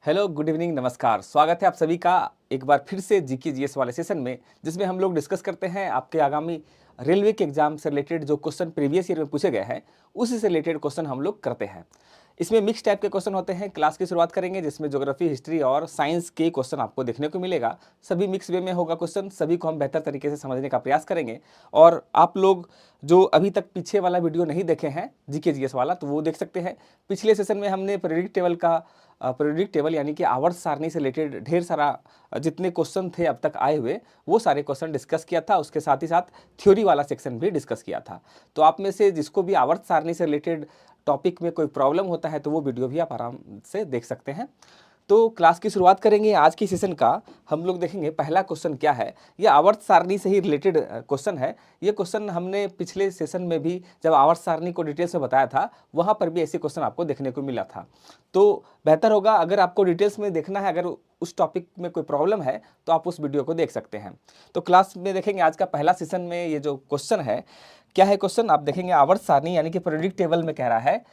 Hello, good evening, नमस्कार। स्वागत है आप सभी का एक बार फिर से जीके जीएस वाले सेशन में, जिसमें हम लोग डिस्कस करते हैं आपके आगामी रेलवे के एग्जाम से रिलेटेड जो क्वेश्चन प्रीवियस ईयर में पूछे गए हैं, उसी से रिलेटेड क्वेश्चन हम लोग करते हैं। इसमें मिक्स टाइप के क्वेश्चन होते हैं। क्लास की शुरुआत करेंगे जिसमें ज्योग्राफी, हिस्ट्री और साइंस के क्वेश्चन आपको देखने को मिलेगा। सभी मिक्स वे में होगा क्वेश्चन, सभी को हम बेहतर तरीके से समझने का प्रयास करेंगे। और आप लोग जो अभी तक पीछे वाला वीडियो नहीं देखे हैं जीके जीएस वाला, तो वो देख सकते हैं। पिछले सेशन में हमने पीरियोडिक टेबल यानी कि आवर्त सारणी से रिलेटेड ढेर सारा जितने क्वेश्चन थे अब तक आए हुए, वो सारे क्वेश्चन डिस्कस किया था। उसके साथ ही साथ थ्योरी वाला सेक्शन भी डिस्कस किया था। तो आप में से जिसको भी आवर्त सारणी से रिलेटेड टॉपिक में कोई प्रॉब्लम होता है तो वो वीडियो भी आप आराम से देख सकते हैं। तो क्लास की शुरुआत करेंगे। आज की सेशन का हम लोग देखेंगे पहला क्वेश्चन क्या है। ये आवर्त सारणी से ही रिलेटेड क्वेश्चन है। ये क्वेश्चन हमने पिछले सेशन में भी जब आवर्त सारणी को डिटेल से बताया था, वहाँ पर भी ऐसे क्वेश्चन आपको देखने को मिला था। तो बेहतर होगा अगर आपको डिटेल्स में देखना है, अगर उस टॉपिक में कोई प्रॉब्लम है तो आप उस वीडियो को देख सकते हैं। तो क्लास में देखेंगे आज का पहला सेशन में ये जो क्वेश्चन है, क्या है क्वेश्चन आप देखेंगे। आवर्त सारणी यानी कि पीरियोडिक टेबल में कह रहा है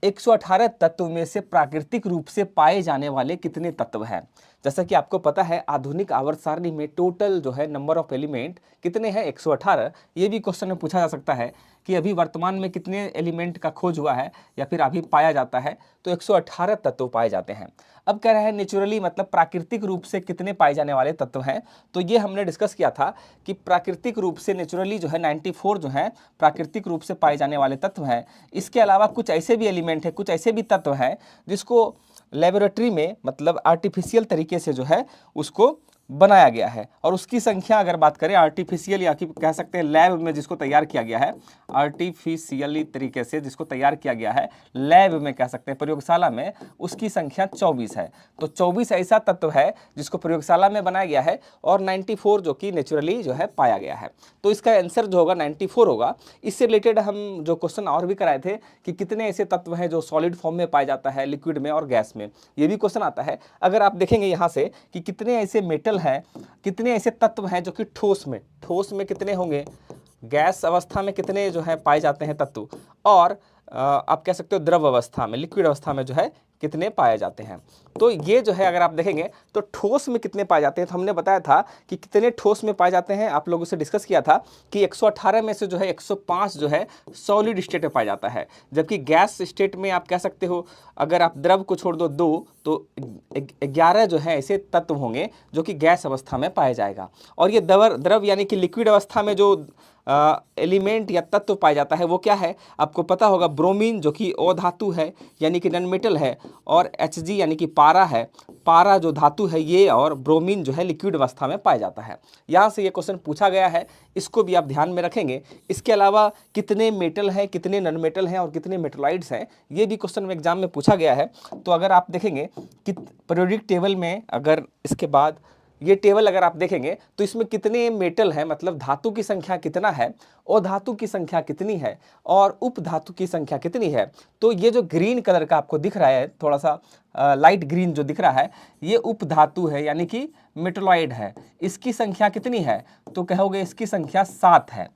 118 तत्व में से प्राकृतिक रूप से पाए जाने वाले कितने तत्व हैं। जैसा कि आपको पता है आधुनिक आवर्त सारणी में टोटल जो है नंबर ऑफ एलिमेंट कितने हैं, 118। ये भी क्वेश्चन में पूछा जा सकता है कि अभी वर्तमान में कितने एलिमेंट का खोज हुआ है या फिर अभी पाया जाता है, तो 118 तत्व पाए जाते हैं। अब कह रहा है नेचुरली मतलब प्राकृतिक रूप से कितने पाए जाने वाले तत्व हैं। तो ये हमने डिस्कस किया था कि प्राकृतिक रूप से नेचुरली जो है 94 जो है प्राकृतिक रूप से पाए जाने वाले तत्व हैं। इसके अलावा कुछ ऐसे भी एलिमेंट है, कुछ ऐसे भी तत्व हैं जिसको लेबोरेटरी में मतलब आर्टिफिशियल तरीके से जो है उसको बनाया गया है। और उसकी संख्या अगर बात करें आर्टिफिशियल या कि कह सकते हैं लैब में जिसको तैयार किया गया है, आर्टिफिशियली तरीके से जिसको तैयार किया गया है लैब में, कह सकते हैं प्रयोगशाला में, उसकी संख्या 24 है। तो 24 ऐसा तत्व है जिसको प्रयोगशाला में बनाया गया है और 94 जो कि नेचुरली जो है पाया गया है। तो इसका आंसर जो होगा 94 होगा। इससे रिलेटेड हम जो क्वेश्चन और भी कराए थे कि कितने ऐसे तत्व हैं जो सॉलिड फॉर्म में पाया जाता है, लिक्विड में और गैस में, ये भी क्वेश्चन आता है। अगर आप देखेंगे यहाँ से कि कितने ऐसे मेटल है, कितने ऐसे तत्व हैं जो कि ठोस में कितने होंगे, गैस अवस्था में कितने जो है पाए जाते हैं तत्व, और आप कह सकते हो द्रव अवस्था में, लिक्विड अवस्था में जो है कितने पाए जाते हैं। तो ये जो है अगर आप देखेंगे तो ठोस में कितने पाए जाते हैं, तो हमने बताया था कि कितने ठोस में पाए जाते हैं। आप लोगों से डिस्कस किया था कि 118 में से जो है 105 जो है सॉलिड स्टेट में पाया जाता है, जबकि गैस स्टेट में आप कह सकते हो अगर आप द्रव को छोड़ दो 2 तो 11 जो है ऐसे तत्व होंगे जो कि गैस अवस्था में पाया जाएगा। और ये द्रव यानी कि लिक्विड अवस्था में जो एलिमेंट या तत्व पाया जाता है वो क्या है आपको पता होगा, ब्रोमीन जो कि ओ धातु है यानी कि नॉन मेटल है, और Hg यानी कि पारा है, पारा जो धातु है ये, और ब्रोमीन जो है लिक्विड अवस्था में पाया जाता है। यहाँ से ये क्वेश्चन पूछा गया है, इसको भी आप ध्यान में रखेंगे। इसके अलावा कितने मेटल हैं, कितने नॉन मेटल हैं और कितने मेटलाइड्स हैं, ये भी क्वेश्चन में एग्जाम में पूछा गया है। तो अगर आप देखेंगे कि पीरियोडिक टेबल में अगर इसके बाद ये टेबल अगर आप देखेंगे तो इसमें कितने मेटल है मतलब धातु की संख्या कितना है, और धातु की संख्या कितनी है, और उप धातु की संख्या कितनी है। तो ये जो ग्रीन कलर का आपको दिख रहा है, थोड़ा सा लाइट ग्रीन जो दिख रहा है, ये उप धातु है यानी कि मेटलॉइड है। इसकी संख्या कितनी है, तो कहोगे इसकी संख्या 7 है।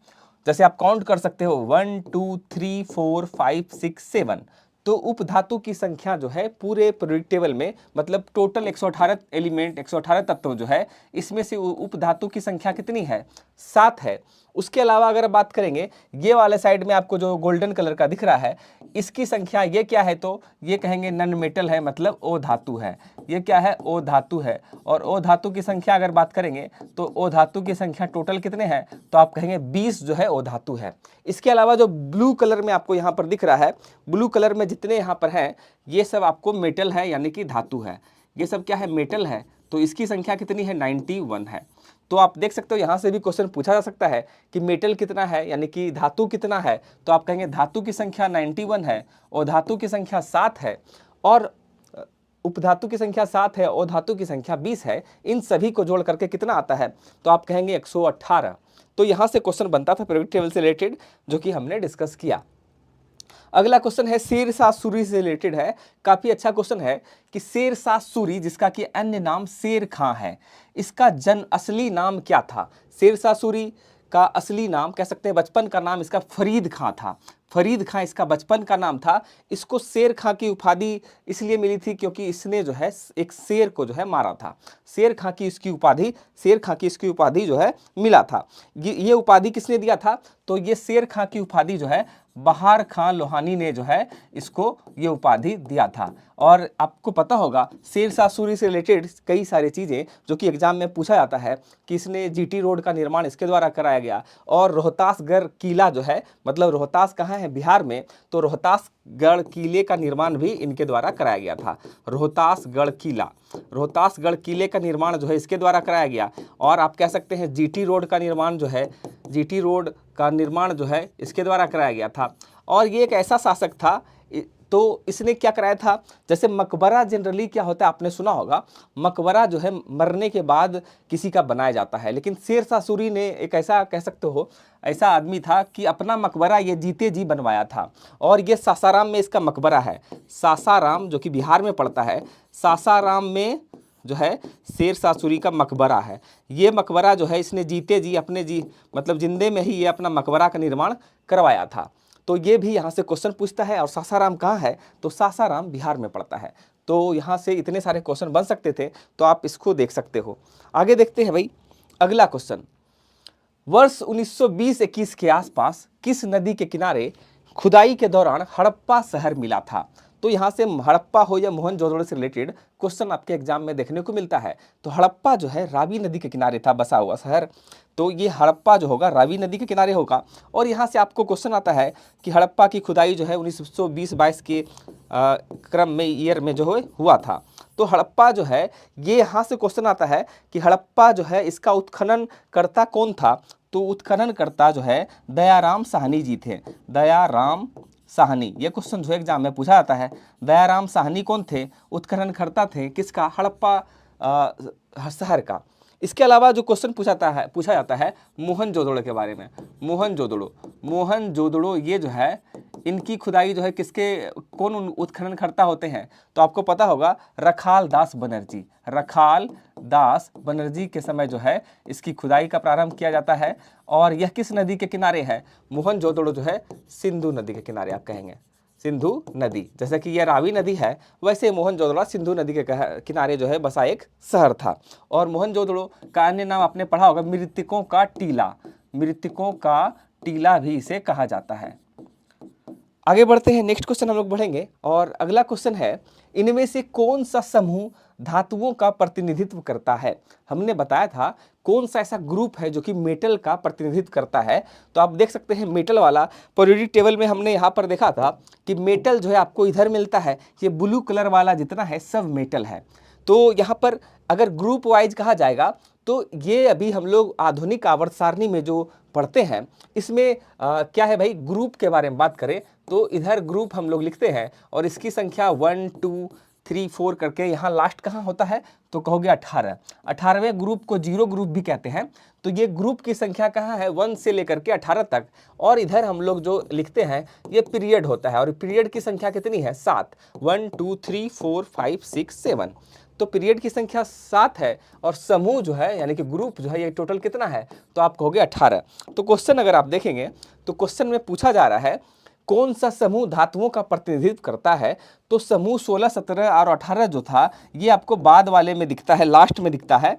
जैसे आप काउंट कर सकते हो 1 2 3 4 5 6 7। तो उप धातु की संख्या जो है पूरे पीरियोडिक टेबल में मतलब टोटल 118 एलिमेंट, 118 तत्व जो है, इसमें से उप धातु की संख्या कितनी है, 7 है। उसके अलावा अगर बात करेंगे ये वाले साइड में आपको जो गोल्डन कलर का दिख रहा है, इसकी संख्या ये क्या है, तो ये कहेंगे नॉन मेटल है मतलब ओ धातु है। ये क्या है, ओ धातु है। और ओ धातु की संख्या अगर बात करेंगे तो ओ धातु की संख्या टोटल कितने हैं, तो आप कहेंगे 20 जो है ओ धातु है। इसके अलावा जो ब्लू कलर में आपको यहाँ पर दिख रहा है, ब्लू कलर में जितने यहाँ पर हैं ये सब आपको मेटल है यानी कि धातु है। ये सब क्या है, मेटल है। तो इसकी संख्या कितनी है, 91 है। तो आप देख सकते हो यहाँ से भी क्वेश्चन पूछा जा सकता है कि मेटल कितना है यानी कि धातु कितना है, तो आप कहेंगे धातु की संख्या 91 है और धातु की संख्या 7 है, और उपधातु की संख्या 7 है और धातु की संख्या 20 है। इन सभी को जोड़ करके कितना आता है, तो आप कहेंगे 118। तो यहाँ से क्वेश्चन बनता था पीरियोडिक टेबल से रिलेटेड, जो कि हमने डिस्कस किया। अगला क्वेश्चन है शेरशाह सूरी से रिलेटेड है। काफी अच्छा क्वेश्चन है कि शेरशाह सूरी जिसका कि अन्य नाम शेर खां है, इसका असली नाम क्या था। शेरशाह सूरी का असली नाम कह सकते हैं, बचपन का नाम इसका फरीद खां था। फरीद खां इसका बचपन का नाम था। इसको शेर खां की उपाधि इसलिए मिली थी क्योंकि इसने जो है एक शेर को जो है मारा था। शेर खां की इसकी उपाधि जो है मिला था। ये उपाधि किसने दिया था? तो ये शेर खां की उपाधि जो है बहार खां लोहानी ने जो है इसको ये उपाधि दिया था। और आपको पता होगा शेरशाह सूरी से रिलेटेड कई सारी चीज़ें जो कि एग्जाम में पूछा जाता है कि इसने जीटी रोड का निर्माण इसके द्वारा कराया गया। और रोहतासगढ़ किला जो है, मतलब रोहतास कहाँ है? बिहार में। तो रोहतासगढ़ किले का निर्माण भी इनके द्वारा कराया गया था। रोहतासगढ़ किले का निर्माण जो है इसके द्वारा कराया गया। और आप कह सकते हैं जीटी रोड का निर्माण जो है इसके द्वारा कराया गया था। और ये एक ऐसा शासक था, तो इसने क्या कराया था? जैसे मकबरा जनरली क्या होता है आपने सुना होगा, मकबरा जो है मरने के बाद किसी का बनाया जाता है, लेकिन शेरशाह सूरी ने एक ऐसा कह सकते हो ऐसा आदमी था कि अपना मकबरा ये जीते जी बनवाया था। और ये सासाराम में इसका मकबरा है। सासाराम जो कि बिहार में पड़ता है, सासाराम में जो है शेरशाह सूरी का मकबरा है। ये मकबरा जो है इसने जीते जी मतलब जिंदे में ही ये अपना मकबरा का निर्माण करवाया था। तो ये भी यहाँ से क्वेश्चन पूछता है। और सासाराम कहाँ है? तो सासाराम बिहार में पड़ता है। तो यहाँ से इतने सारे क्वेश्चन बन सकते थे, तो आप इसको देख सकते हो। आगे देखते हैं भाई अगला क्वेश्चन। वर्ष 1920-21 के आसपास किस नदी के किनारे खुदाई के दौरान हड़प्पा शहर मिला था? तो यहाँ से हड़प्पा हो या मोहनजोदड़ो से रिलेटेड क्वेश्चन आपके एग्जाम में देखने को मिलता है। तो हड़प्पा जो है रावी नदी के किनारे था बसा हुआ शहर। तो ये हड़प्पा जो होगा रावी नदी के किनारे होगा। और यहाँ से आपको क्वेश्चन आता है कि हड़प्पा की खुदाई जो है 1920-22 के क्रम में ईयर में जो है हुआ था। तो हड़प्पा जो है ये यहाँ से क्वेश्चन आता है कि हड़प्पा जो है इसका उत्खनन करता कौन था? तो उत्खनन करता जो है दयाराम साहनी जी थे। दयाराम साहनी, ये क्वेश्चन जो एग्जाम में पूछा जाता है। दयाराम साहनी कौन थे? उत्खनन करता थे किसका? हड़प्पा शहर का। इसके अलावा जो क्वेश्चन पूछा जाता है मोहनजोदड़ो के बारे में। मोहनजोदड़ो ये जो है इनकी खुदाई जो है कौन उत्खनन करता होते हैं? तो आपको पता होगा रखाल दास बनर्जी के समय जो है इसकी खुदाई का प्रारंभ किया जाता है। और यह किस नदी के किनारे है? मोहनजोदड़ो जो है सिंधु नदी के किनारे, आप कहेंगे सिंधु नदी। जैसे कि यह रावी नदी है, वैसे मोहनजोदड़ो सिंधु नदी के किनारे जो है बसा एक शहर था। और मोहनजोदड़ो का अन्य नाम आपने पढ़ा होगा मृतकों का टीला भी इसे कहा जाता है। आगे बढ़ते हैं, नेक्स्ट क्वेश्चन हम लोग बढ़ेंगे। और अगला क्वेश्चन है इनमें से कौन सा समूह धातुओं का प्रतिनिधित्व करता है? हमने बताया था कौन सा ऐसा ग्रुप है जो कि मेटल का प्रतिनिधित्व करता है। तो आप देख सकते हैं मेटल वाला पीरियोडिक टेबल में हमने यहाँ पर देखा था कि मेटल जो है आपको इधर मिलता है, ये ब्लू कलर वाला जितना है सब मेटल है। तो यहाँ पर अगर ग्रुप वाइज कहा जाएगा तो ये अभी हम लोग आधुनिक आवर्त सारणी में जो पढ़ते हैं इसमें क्या है भाई, ग्रुप के बारे में बात करें तो इधर ग्रुप हम लोग लिखते हैं और इसकी संख्या 1 2 3 4 करके यहाँ लास्ट कहाँ होता है? तो कहोगे 18। 18वें ग्रुप को जीरो ग्रुप भी कहते हैं। तो ये ग्रुप की संख्या कहाँ है? 1 से लेकर के 18 तक। और इधर हम लोग जो लिखते हैं ये पीरियड होता है और पीरियड की संख्या कितनी है? 7। 1 2 3 4 5 6 7। तो पीरियड की संख्या 7 है और समूह जो है यानी कि ग्रुप जो है ये टोटल कितना है? तो आप कहोगे 18। तो क्वेश्चन अगर आप देखेंगे तो क्वेश्चन में पूछा जा रहा है कौन सा समूह धातुओं का प्रतिनिधित्व करता है? तो समूह 16, 17 और 18 जो था ये आपको बाद वाले में दिखता है, लास्ट में दिखता है।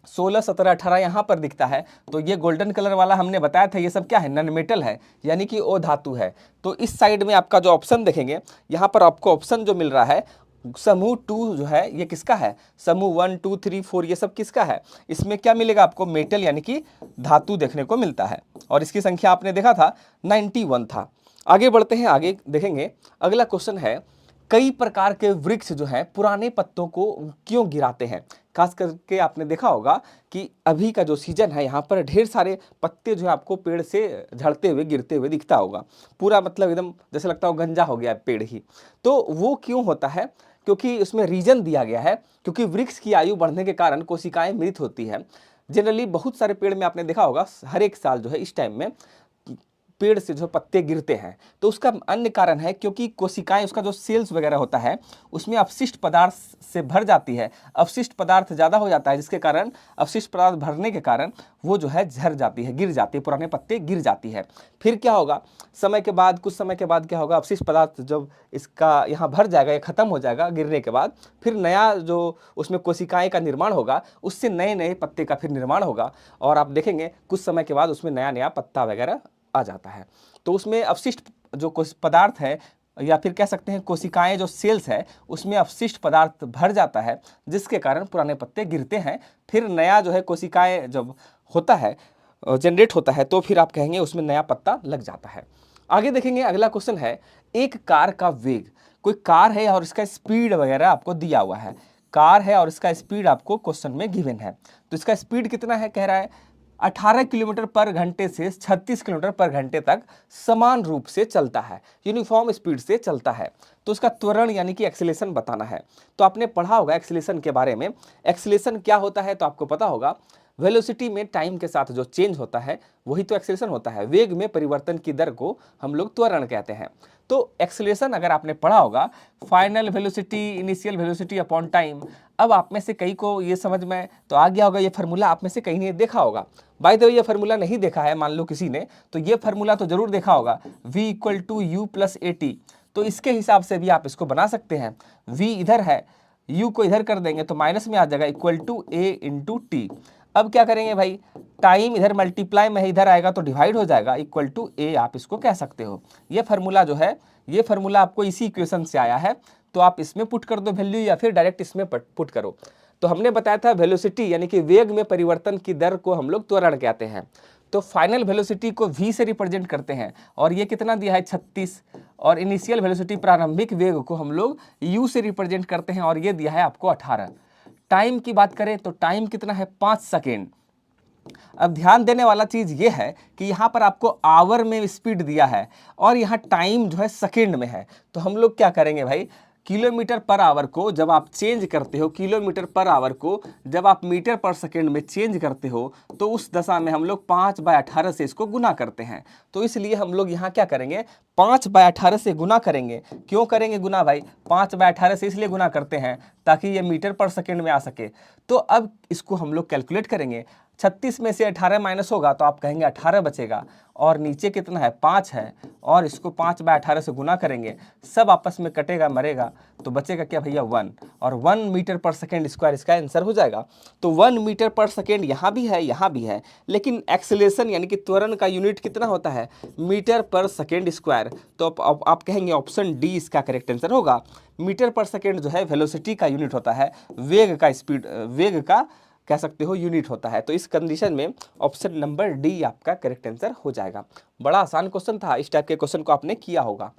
16, 17, 18 यहाँ पर दिखता है। तो ये गोल्डन कलर वाला हमने बताया था ये सब क्या है? नॉन मेटल है, यानी कि ओ धातु है। तो इस साइड में आपका जो ऑप्शन देखेंगे यहाँ पर आपको ऑप्शन जो मिल रहा है समूह 2 जो है ये किसका है? समूह 1 2 3 4 ये सब किसका है? इसमें क्या मिलेगा आपको? मेटल यानी कि धातु देखने को मिलता है। और इसकी संख्या आपने देखा था 91 था। आगे बढ़ते हैं, आगे देखेंगे। अगला क्वेश्चन है कई प्रकार के वृक्ष जो है पुराने पत्तों को क्यों गिराते हैं? खास करके आपने देखा होगा कि अभी का जो सीजन है यहाँ पर ढेर सारे पत्ते जो है आपको पेड़ से झड़ते हुए गिरते हुए दिखता होगा। पूरा मतलब एकदम जैसे लगता हो गंजा हो गया पेड़ ही। तो वो क्यों होता है? क्योंकि उसमें रीजन दिया गया है क्योंकि वृक्ष की आयु बढ़ने के कारण कोशिकाएं मृत होती है। जनरली बहुत सारे पेड़ में आपने देखा होगा हर एक साल जो है इस टाइम में पेड़ से जो पत्ते गिरते हैं, तो उसका अन्य कारण है क्योंकि कोशिकाएं, उसका जो सेल्स वगैरह होता है उसमें अपशिष्ट पदार्थ से भर जाती है, अपशिष्ट पदार्थ ज़्यादा हो जाता है, जिसके कारण अपशिष्ट पदार्थ भरने के कारण वो जो है झड़ जाती है, गिर जाती है, पुराने पत्ते गिर जाती है। फिर क्या होगा, समय के बाद, कुछ समय के बाद क्या होगा, अपशिष्ट पदार्थ जब इसका यहाँ भर जाएगा, ये खत्म हो जाएगा गिरने के बाद, फिर नया जो उसमें कोशिकाएं का निर्माण होगा, उससे नए नए पत्ते का फिर निर्माण होगा और आप देखेंगे कुछ समय के बाद उसमें नया नया पत्ता वगैरह आ जाता है। तो उसमें अपशिष्ट जो पदार्थ है, या फिर कह सकते हैं कोशिकाएं जो सेल्स है उसमें अपशिष्ट पदार्थ भर जाता है, जिसके कारण पुराने पत्ते गिरते हैं। फिर नया जो है कोशिकाएं जब होता है, जनरेट होता है, तो फिर आप कहेंगे उसमें नया पत्ता लग जाता है। आगे देखेंगे, अगला क्वेश्चन है, एक कार का वेग, कोई कार है और इसका स्पीड वगैरह आपको दिया हुआ है, कार है और इसका स्पीड आपको क्वेश्चन में गिवन है। तो इसका स्पीड कितना है, कह रहा है 18 किलोमीटर पर घंटे से 36 किलोमीटर पर घंटे तक समान रूप से चलता है, यूनिफॉर्म स्पीड से चलता है। तो उसका त्वरण यानी कि एक्सीलरेशन बताना है। तो आपने पढ़ा होगा एक्सीलरेशन के बारे में, एक्सीलरेशन क्या होता है तो आपको पता होगा, वेलोसिटी में टाइम के साथ जो चेंज होता है वही तो एक्सीलरेशन होता है। वेग में परिवर्तन की दर को हम लोग त्वरण कहते हैं। तो एक्सीलरेशन अगर आपने पढ़ा होगा, final velocity initial velocity upon time. अब आप में से कई को ये समझ में तो आ गया होगा, ये फार्मूला आप में से कई ने देखा होगा। बाय द वे ये फार्मूला नहीं देखा है मान लो किसी ने, तो ये फार्मूला तो जरूर देखा होगा, v equal to u plus a t. तो इसके हिसाब से भी आप इसको बना सकते हैं। v इधर है, u को इधर कर देंगे तो माइनस में आ जाएगा, equal to a into t. अब क्या करेंगे भाई, टाइम इधर मल्टीप्लाई में है, इधर आएगा तो डिवाइड हो जाएगा, इक्वल टू a आप इसको कह सकते हो। ये फार्मूला जो है, ये फार्मूला आपको इसी इक्वेशन से आया है, तो आप इसमें पुट कर दो वैल्यू या फिर डायरेक्ट इसमें पुट करो। तो हमने बताया था वेलोसिटी यानी कि वेग में परिवर्तन की दर को हम लोग त्वरण कहते हैं। तो फाइनल वेलोसिटी को v से रिप्रेजेंट करते हैं और ये कितना दिया है 36, और इनिशियल वेलोसिटी प्रारंभिक वेग को हम लोग u से रिप्रेजेंट करते हैं और ये दिया है आपको 18। टाइम की बात करें तो टाइम कितना है 5 सेकेंड। अब ध्यान देने वाला चीज ये है कि यहाँ पर आपको आवर में स्पीड दिया है और यहाँ टाइम जो है सेकेंड में है। तो हम लोग क्या करेंगे भाई, किलोमीटर पर आवर को जब आप चेंज करते हो, किलोमीटर पर आवर को जब आप मीटर पर सेकेंड में चेंज करते हो, तो उस दशा में हम लोग 5/18 से इसको गुना करते हैं। तो इसलिए हम लोग यहाँ क्या करेंगे, 5/18 से गुना करेंगे। क्यों करेंगे गुना भाई, 5/18 से इसलिए गुना करते हैं ताकि ये मीटर पर सेकेंड में आ सके। तो अब इसको हम लोग कैलकुलेट करेंगे, 36 में से 18 माइनस होगा तो आप कहेंगे 18 बचेगा, और नीचे कितना है 5 है, और इसको 5/18 से गुना करेंगे, सब आपस में कटेगा मरेगा, तो बचेगा क्या भैया 1, और 1 मीटर पर सेकेंड स्क्वायर इसका आंसर हो जाएगा। तो 1 मीटर पर सेकेंड यहाँ भी है, यहाँ भी है, लेकिन एक्सीलरेशन यानी कि त्वरण का यूनिट कितना होता है, मीटर पर सेकेंड स्क्वायर। तो आप कहेंगे ऑप्शन डी इसका करेक्ट आंसर होगा। मीटर पर सेकेंड जो है वेलोसिटी का यूनिट होता है, वेग का स्पीड, वेग का कह सकते हो यूनिट होता है। तो इस कंडीशन में ऑप्शन नंबर डी आपका करेक्ट आंसर हो जाएगा। बड़ा आसान क्वेश्चन था, इस टाइप के क्वेश्चन को आपने किया होगा।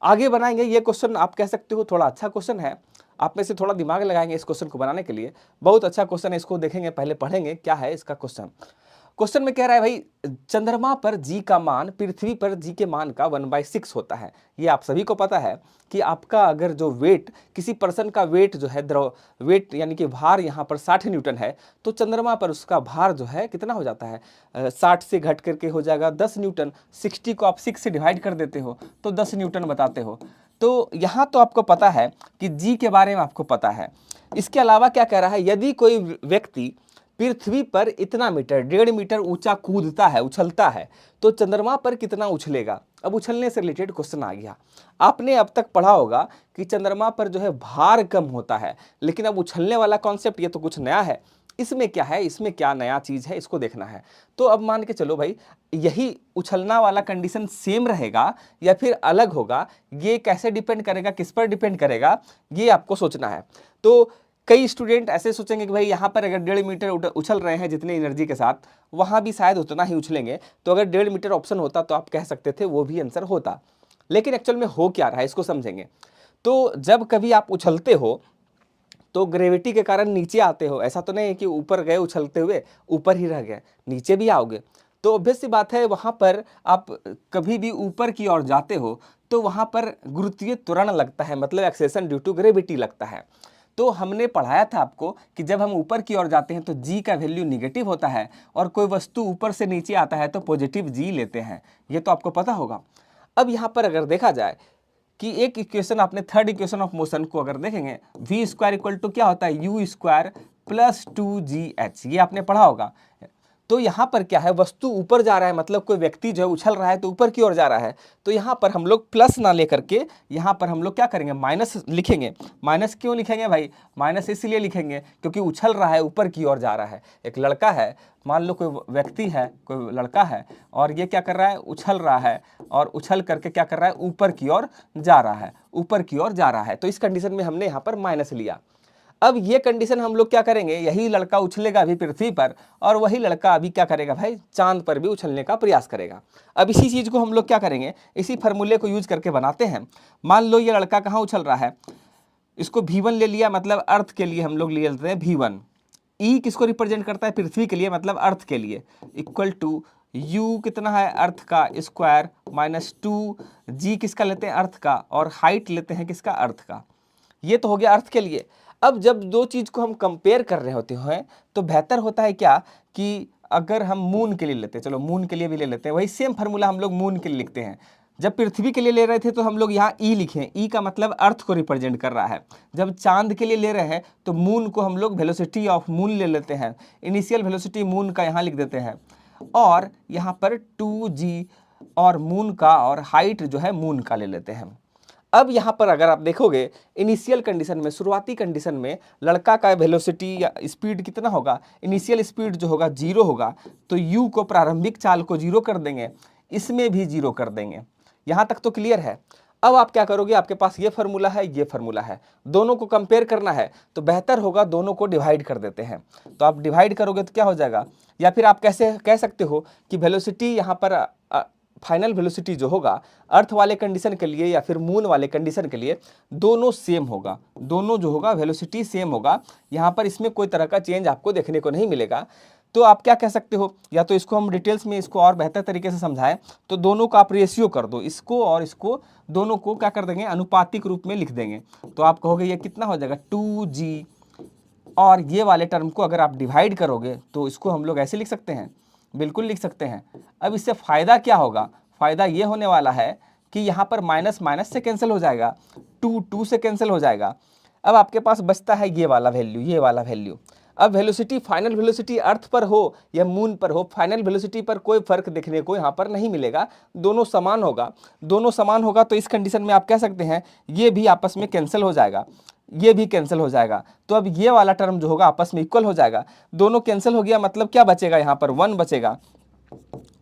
आगे बनाएंगे, ये क्वेश्चन आप कह सकते हो थोड़ा अच्छा क्वेश्चन है, आप में से थोड़ा दिमाग लगाएंगे इस क्वेश्चन को बनाने के लिए। बहुत अच्छा क्वेश्चन है, इसको देखेंगे, पहले पढ़ेंगे क्या है इसका क्वेश्चन। क्वेश्चन में कह रहा है भाई, चंद्रमा पर जी का मान पृथ्वी पर जी के मान का 1/6 होता है। ये आप सभी को पता है कि आपका अगर जो वेट, किसी पर्सन का वेट जो है, द्रव वेट यानी कि भार यहाँ पर 60 न्यूटन है, तो चंद्रमा पर उसका भार जो है कितना हो जाता है, 60 से घट करके हो जाएगा 10 न्यूटन। 60 को आप 6 से डिवाइड कर देते हो तो 10 न्यूटन बताते हो। तो यहाँ तो आपको पता है कि जी के बारे में आपको पता है। इसके अलावा क्या कह रहा है, यदि कोई व्यक्ति पृथ्वी पर इतना मीटर, 1.5 मीटर ऊंचा कूदता है, उछलता है, तो चंद्रमा पर कितना उछलेगा। अब उछलने से रिलेटेड क्वेश्चन आ गया। आपने अब तक पढ़ा होगा कि चंद्रमा पर जो है भार कम होता है, लेकिन अब उछलने वाला कॉन्सेप्ट ये तो कुछ नया है। इसमें क्या है, इसमें क्या नया चीज है, इसको देखना है। तो अब मान के चलो भाई, यही उछलना वाला कंडीशन सेम रहेगा या फिर अलग होगा, ये कैसे डिपेंड करेगा, किस पर डिपेंड करेगा, ये आपको सोचना है। तो कई स्टूडेंट ऐसे सोचेंगे कि भाई यहाँ पर अगर 1.5 मीटर उछल रहे हैं जितनी एनर्जी के साथ, वहाँ भी शायद उतना ही उछलेंगे। तो अगर 1.5 मीटर ऑप्शन होता तो आप कह सकते थे वो भी आंसर होता, लेकिन एक्चुअल में हो क्या रहा है इसको समझेंगे। तो जब कभी आप उछलते हो तो ग्रेविटी के कारण नीचे आते हो, ऐसा तो नहीं है कि ऊपर गए उछलते हुए ऊपर ही रह गए, नीचे भी आओगे। तो ऑब्वियस सी बात है, वहाँ पर आप कभी भी ऊपर की ओर जाते हो तो वहाँ पर गुरुत्वीय त्वरण लगता है, मतलब एक्सेलेरेशन ड्यू टू ग्रेविटी लगता है। तो हमने पढ़ाया था आपको कि जब हम ऊपर की ओर जाते हैं तो g का वैल्यू निगेटिव होता है और कोई वस्तु ऊपर से नीचे आता है तो पॉजिटिव g लेते हैं, ये तो आपको पता होगा। अब यहाँ पर अगर देखा जाए कि एक इक्वेशन आपने थर्ड इक्वेशन ऑफ मोशन को अगर देखेंगे v स्क्वायर इक्वल टू क्या होता है u स्क्वायर प्लस 2gh, ये आपने पढ़ा होगा। तो यहाँ पर क्या है, वस्तु ऊपर जा रहा है, मतलब कोई व्यक्ति जो है उछल रहा है तो ऊपर की ओर जा रहा है, तो यहाँ पर हम लोग प्लस ना लेकर के यहाँ पर हम लोग क्या करेंगे, माइनस लिखेंगे। माइनस क्यों लिखेंगे भाई, माइनस इसलिए लिखेंगे क्योंकि उछल रहा है, ऊपर की ओर जा रहा है। एक लड़का है, मान लो कोई व्यक्ति है, कोई लड़का है और ये क्या कर रहा है, उछल रहा है और उछल करके क्या कर रहा है, ऊपर की ओर जा रहा है, ऊपर की ओर जा रहा है। तो इस कंडीशन में हमने यहाँ पर माइनस लिया। अब ये कंडीशन हम लोग क्या करेंगे, यही लड़का उछलेगा अभी पृथ्वी पर और वही लड़का अभी क्या करेगा भाई, चांद पर भी उछलने का प्रयास करेगा। अब इसी चीज़ को हम लोग क्या करेंगे, इसी फार्मूले को यूज करके बनाते हैं। मान लो ये लड़का कहाँ उछल रहा है, इसको V1 ले लिया, मतलब अर्थ के लिए हम लोग ले लेते हैं V1। E किसको रिप्रेजेंट करता है, पृथ्वी के लिए, मतलब अर्थ के लिए, इक्वल टू U कितना है, अर्थ का स्क्वायर माइनस 2g किसका लेते हैं, अर्थ का, और हाइट लेते हैं किसका, अर्थ का। ये तो हो गया अर्थ के लिए। अब जब दो चीज़ को हम कंपेयर कर रहे होते हैं तो बेहतर होता है क्या कि अगर हम मून के लिए लेते हैं, चलो मून के लिए भी ले लेते हैं, वही सेम फार्मूला हम लोग मून के लिए लिखते हैं। जब पृथ्वी के लिए ले रहे थे तो हम लोग यहाँ ई लिखे, ई का मतलब अर्थ को रिप्रेजेंट कर रहा है। जब चांद के लिए ले रहे हैं तो मून को हम लोग वेलोसिटी ऑफ मून ले लेते हैं, इनिशियल वेलोसिटी मून का यहाँ लिख देते हैं, और यहाँ पर 2g और मून का और हाइट जो है मून का ले लेते हैं। अब यहाँ पर अगर आप देखोगे इनिशियल कंडीशन में, शुरुआती कंडीशन में लड़का का वेलोसिटी या स्पीड कितना होगा, इनिशियल स्पीड जो होगा 0 होगा, तो u को, प्रारंभिक चाल को 0 कर देंगे, इसमें भी 0 कर देंगे। यहाँ तक तो क्लियर है। अब आप क्या करोगे, आपके पास ये फार्मूला है, ये फार्मूला है, दोनों को कंपेयर करना है तो बेहतर होगा दोनों को डिवाइड कर देते हैं। तो आप डिवाइड करोगे तो क्या हो जाएगा, या फिर आप कैसे कह सकते हो कि वेलोसिटी यहाँ पर फाइनल वेलोसिटी जो होगा अर्थ वाले कंडीशन के लिए या फिर मून वाले कंडीशन के लिए दोनों सेम होगा, दोनों जो होगा वेलोसिटी सेम होगा। यहाँ पर इसमें कोई तरह का चेंज आपको देखने को नहीं मिलेगा। तो आप क्या कह सकते हो, या तो इसको हम डिटेल्स में इसको और बेहतर तरीके से समझाएं तो दोनों का आप रेशियो कर दो, इसको और इसको, दोनों को क्या कर देंगे, अनुपातिक रूप में लिख देंगे। तो आप कहोगे ये कितना हो जाएगा 2g, और ये वाले टर्म को अगर आप डिवाइड करोगे तो इसको हम लोग ऐसे लिख सकते हैं, बिल्कुल लिख सकते हैं। अब इससे फ़ायदा क्या होगा, फ़ायदा ये होने वाला है कि यहाँ पर माइनस माइनस से कैंसिल हो जाएगा, 2 से कैंसिल हो जाएगा। अब आपके पास बचता है ये वाला वैल्यू, ये वाला वैल्यू। अब वेलोसिटी, फाइनल वेलोसिटी अर्थ पर हो या मून पर हो, फाइनल वेलोसिटी पर कोई फर्क देखने को यहाँ पर नहीं मिलेगा, दोनों समान होगा। दोनों समान होगा तो इस कंडीशन में आप कह सकते हैं ये भी आपस में कैंसिल हो जाएगा, ये भी कैंसिल हो जाएगा। तो अब ये वाला टर्म जो होगा आपस में इक्वल हो जाएगा, दोनों कैंसिल हो गया, मतलब क्या बचेगा, यहाँ पर 1 बचेगा,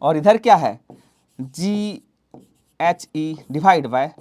और इधर क्या है GHE divide by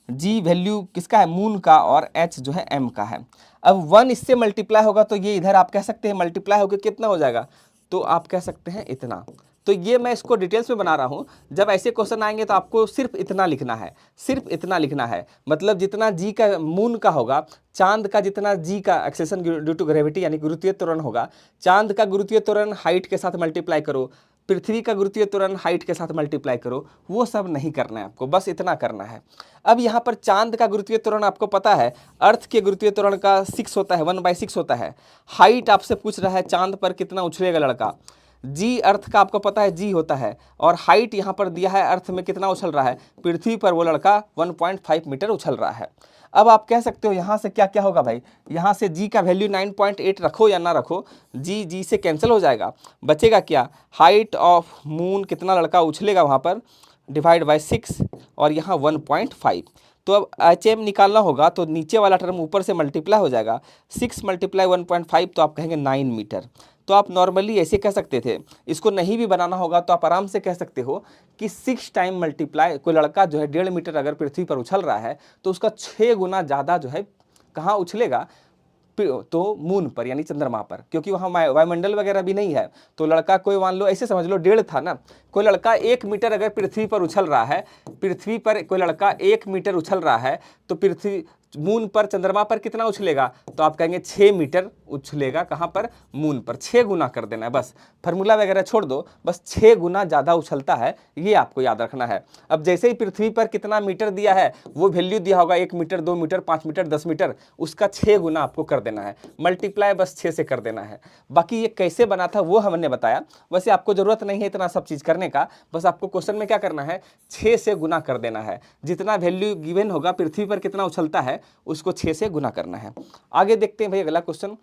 G value किसका है, मून का, और H जो है M का है। अब 1 इससे मल्टीप्लाई होगा तो ये इधर आप कह सकते हैं मल्टीप्लाई होकर कितना हो जाएगा, तो आप कह सकते हैं इतना। तो ये मैं इसको डिटेल्स में बना रहा हूँ, जब ऐसे क्वेश्चन आएंगे तो आपको सिर्फ इतना लिखना है, सिर्फ इतना लिखना है। मतलब जितना जी का मून का होगा, चांद का जितना जी का एक्सेशन ड्यू टू ग्रेविटी यानी गुरुत्वीय त्वरण होगा, चांद का गुरुत्वीय त्वरण हाइट के साथ मल्टीप्लाई करो, पृथ्वी का गुरुत्वीय त्वरण हाइट के साथ मल्टीप्लाई करो, वो सब नहीं करना है आपको, बस इतना करना है। अब यहाँ पर चांद का गुरुत्वीय त्वरण आपको पता है, अर्थ के गुरुत्वीय त्वरण का 6 होता है, 1/6 होता है। हाइट आपसे पूछ रहा है चांद पर कितना उछलेगा लड़का, जी अर्थ का आपको पता है जी होता है, और हाइट यहाँ पर दिया है अर्थ में कितना उछल रहा है, पृथ्वी पर वो लड़का 1.5 मीटर उछल रहा है। अब आप कह सकते हो यहाँ से क्या क्या होगा भाई, यहाँ से जी का वैल्यू 9.8 रखो या ना रखो, जी से कैंसिल हो जाएगा, बचेगा क्या, हाइट ऑफ मून कितना लड़का उछलेगा वहाँ पर, डिवाइड बाय 6, और यहाँ 1.5। तो अब HM निकालना होगा तो नीचे वाला टर्म ऊपर से मल्टीप्लाई हो जाएगा, 6 × 1.5 तो आप कहेंगे 9 मीटर। तो आप नॉर्मली ऐसे कह सकते थे, इसको नहीं भी बनाना होगा तो आप आराम से कह सकते हो कि 6 टाइम मल्टीप्लाई, कोई लड़का जो है 1.5 मीटर अगर पृथ्वी पर उछल रहा है तो उसका 6 गुना ज़्यादा जो है कहाँ उछलेगा, तो मून पर यानी चंद्रमा पर, क्योंकि वहाँ वायुमंडल वगैरह भी नहीं है। तो लड़का कोई मान लो ऐसे समझ लो 1.5 था ना, कोई लड़का 1 मीटर अगर पृथ्वी पर उछल रहा है, पृथ्वी पर कोई लड़का 1 मीटर उछल रहा है, तो पृथ्वी मून पर, चंद्रमा पर कितना उछलेगा? तो आप कहेंगे 6 मीटर उछलेगा। कहाँ पर? मून पर। 6 गुना कर देना है बस, फार्मूला वगैरह छोड़ दो, बस 6 गुना ज़्यादा उछलता है, ये आपको याद रखना है। अब जैसे ही पृथ्वी पर कितना मीटर दिया है, वो वैल्यू दिया होगा 1 मीटर, 2 मीटर, 5 मीटर, 10 मीटर, उसका 6 गुना आपको कर देना है, मल्टीप्लाई बस 6 से कर देना है। बाकी ये कैसे बना था वो हमने बताया, वैसे आपको ज़रूरत नहीं है इतना सब चीज़ करने का, बस आपको क्वेश्चन में क्या करना है, 6 से गुना कर देना है। जितना वैल्यू गिवन होगा पृथ्वी पर कितना उछलता है, उसको 6 से गुना करना है। आगे देखते हैं भाई अगला क्वेश्चन।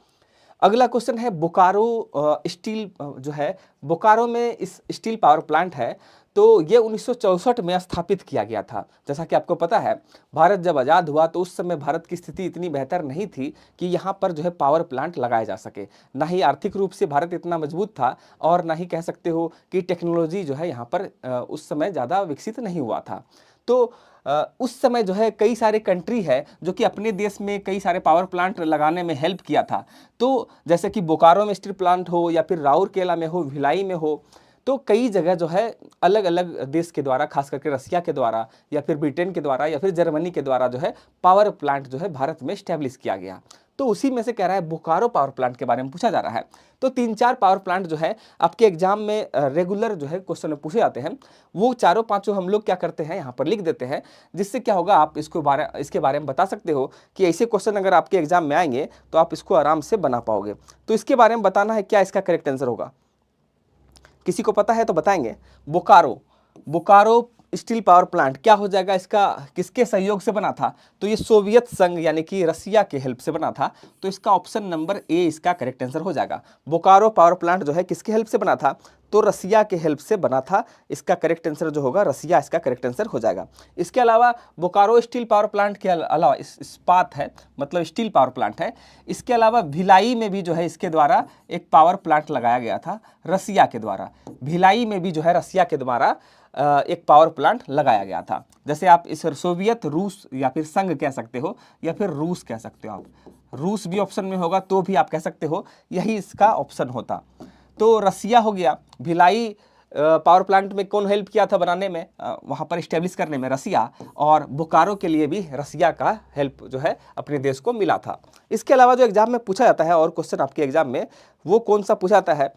अगला क्वेश्चन है बोकारो स्टील जो है, बोकारो में इस स्टील पावर प्लांट है, तो ये 1964 में स्थापित किया गया था। जैसा कि आपको पता है, भारत जब आज़ाद हुआ तो उस समय भारत की स्थिति इतनी बेहतर नहीं थी कि यहाँ पर जो है पावर प्लांट लगाए जा सके। ना ही आर्थिक रूप से भारत इतना मजबूत था, और ना ही कह सकते हो कि टेक्नोलॉजी जो है यहाँ पर उस समय ज़्यादा विकसित नहीं हुआ था। तो उस समय जो है कई सारे कंट्री है जो कि अपने देश में कई सारे पावर प्लांट लगाने में हेल्प किया था। तो जैसे कि बोकारो में स्टील प्लांट हो, या फिर राउरकेला में हो, भिलाई में हो, तो कई जगह जो है अलग अलग देश के द्वारा, खास करके रसिया के द्वारा, या फिर ब्रिटेन के द्वारा, या फिर जर्मनी के द्वारा जो है पावर प्लांट जो है भारत में स्टैब्लिश किया गया। तो उसी में से कह रहा है बोकारो पावर प्लांट के बारे में पूछा जा रहा है। तो 3-4 पावर प्लांट जो है आपके एग्जाम में रेगुलर जो है क्वेश्चन में पूछे जाते हैं, वो चारों पांचों हम लोग क्या करते हैं, यहाँ पर लिख देते हैं, जिससे क्या होगा, आप इसके बारे में बता सकते हो कि ऐसे क्वेश्चन अगर आपके एग्जाम में आएंगे तो आप इसको आराम से बना पाओगे। तो इसके बारे में बताना है क्या इसका करेक्ट आंसर होगा। किसी को पता है तो बताएंगे। बोकारो स्टील पावर प्लांट क्या हो जाएगा, इसका किसके सहयोग से बना था? तो ये सोवियत संघ यानी कि रसिया के हेल्प से बना था। तो इसका ऑप्शन नंबर ए इसका करेक्ट आंसर हो जाएगा। बोकारो पावर प्लांट जो है किसके हेल्प से बना था? तो रसिया के हेल्प से बना था। इसका करेक्ट आंसर जो होगा रसिया, इसका करेक्ट आंसर हो जाएगा। इसके अलावा बोकारो स्टील पावर प्लांट के अलावा इस्पात है, मतलब स्टील पावर प्लांट है। इसके अलावा भिलाई में भी जो है इसके द्वारा एक पावर प्लांट लगाया गया था रसिया के द्वारा। भिलाई में भी जो है रसिया के द्वारा एक पावर प्लांट लगाया गया था। जैसे आप इस सोवियत रूस या फिर संघ कह सकते हो, या फिर रूस कह सकते हो, आप रूस भी ऑप्शन में होगा तो भी आप कह सकते हो, यही इसका ऑप्शन होता। तो रसिया हो गया। भिलाई पावर प्लांट में कौन हेल्प किया था बनाने में, वहाँ पर इस्टेब्लिश करने में? रसिया। और बोकारो के लिए भी रसिया का हेल्प जो है अपने देश को मिला था। इसके अलावा जो एग्जाम में पूछा जाता है और क्वेश्चन आपके एग्जाम में, वो कौन सा पूछा जाता है?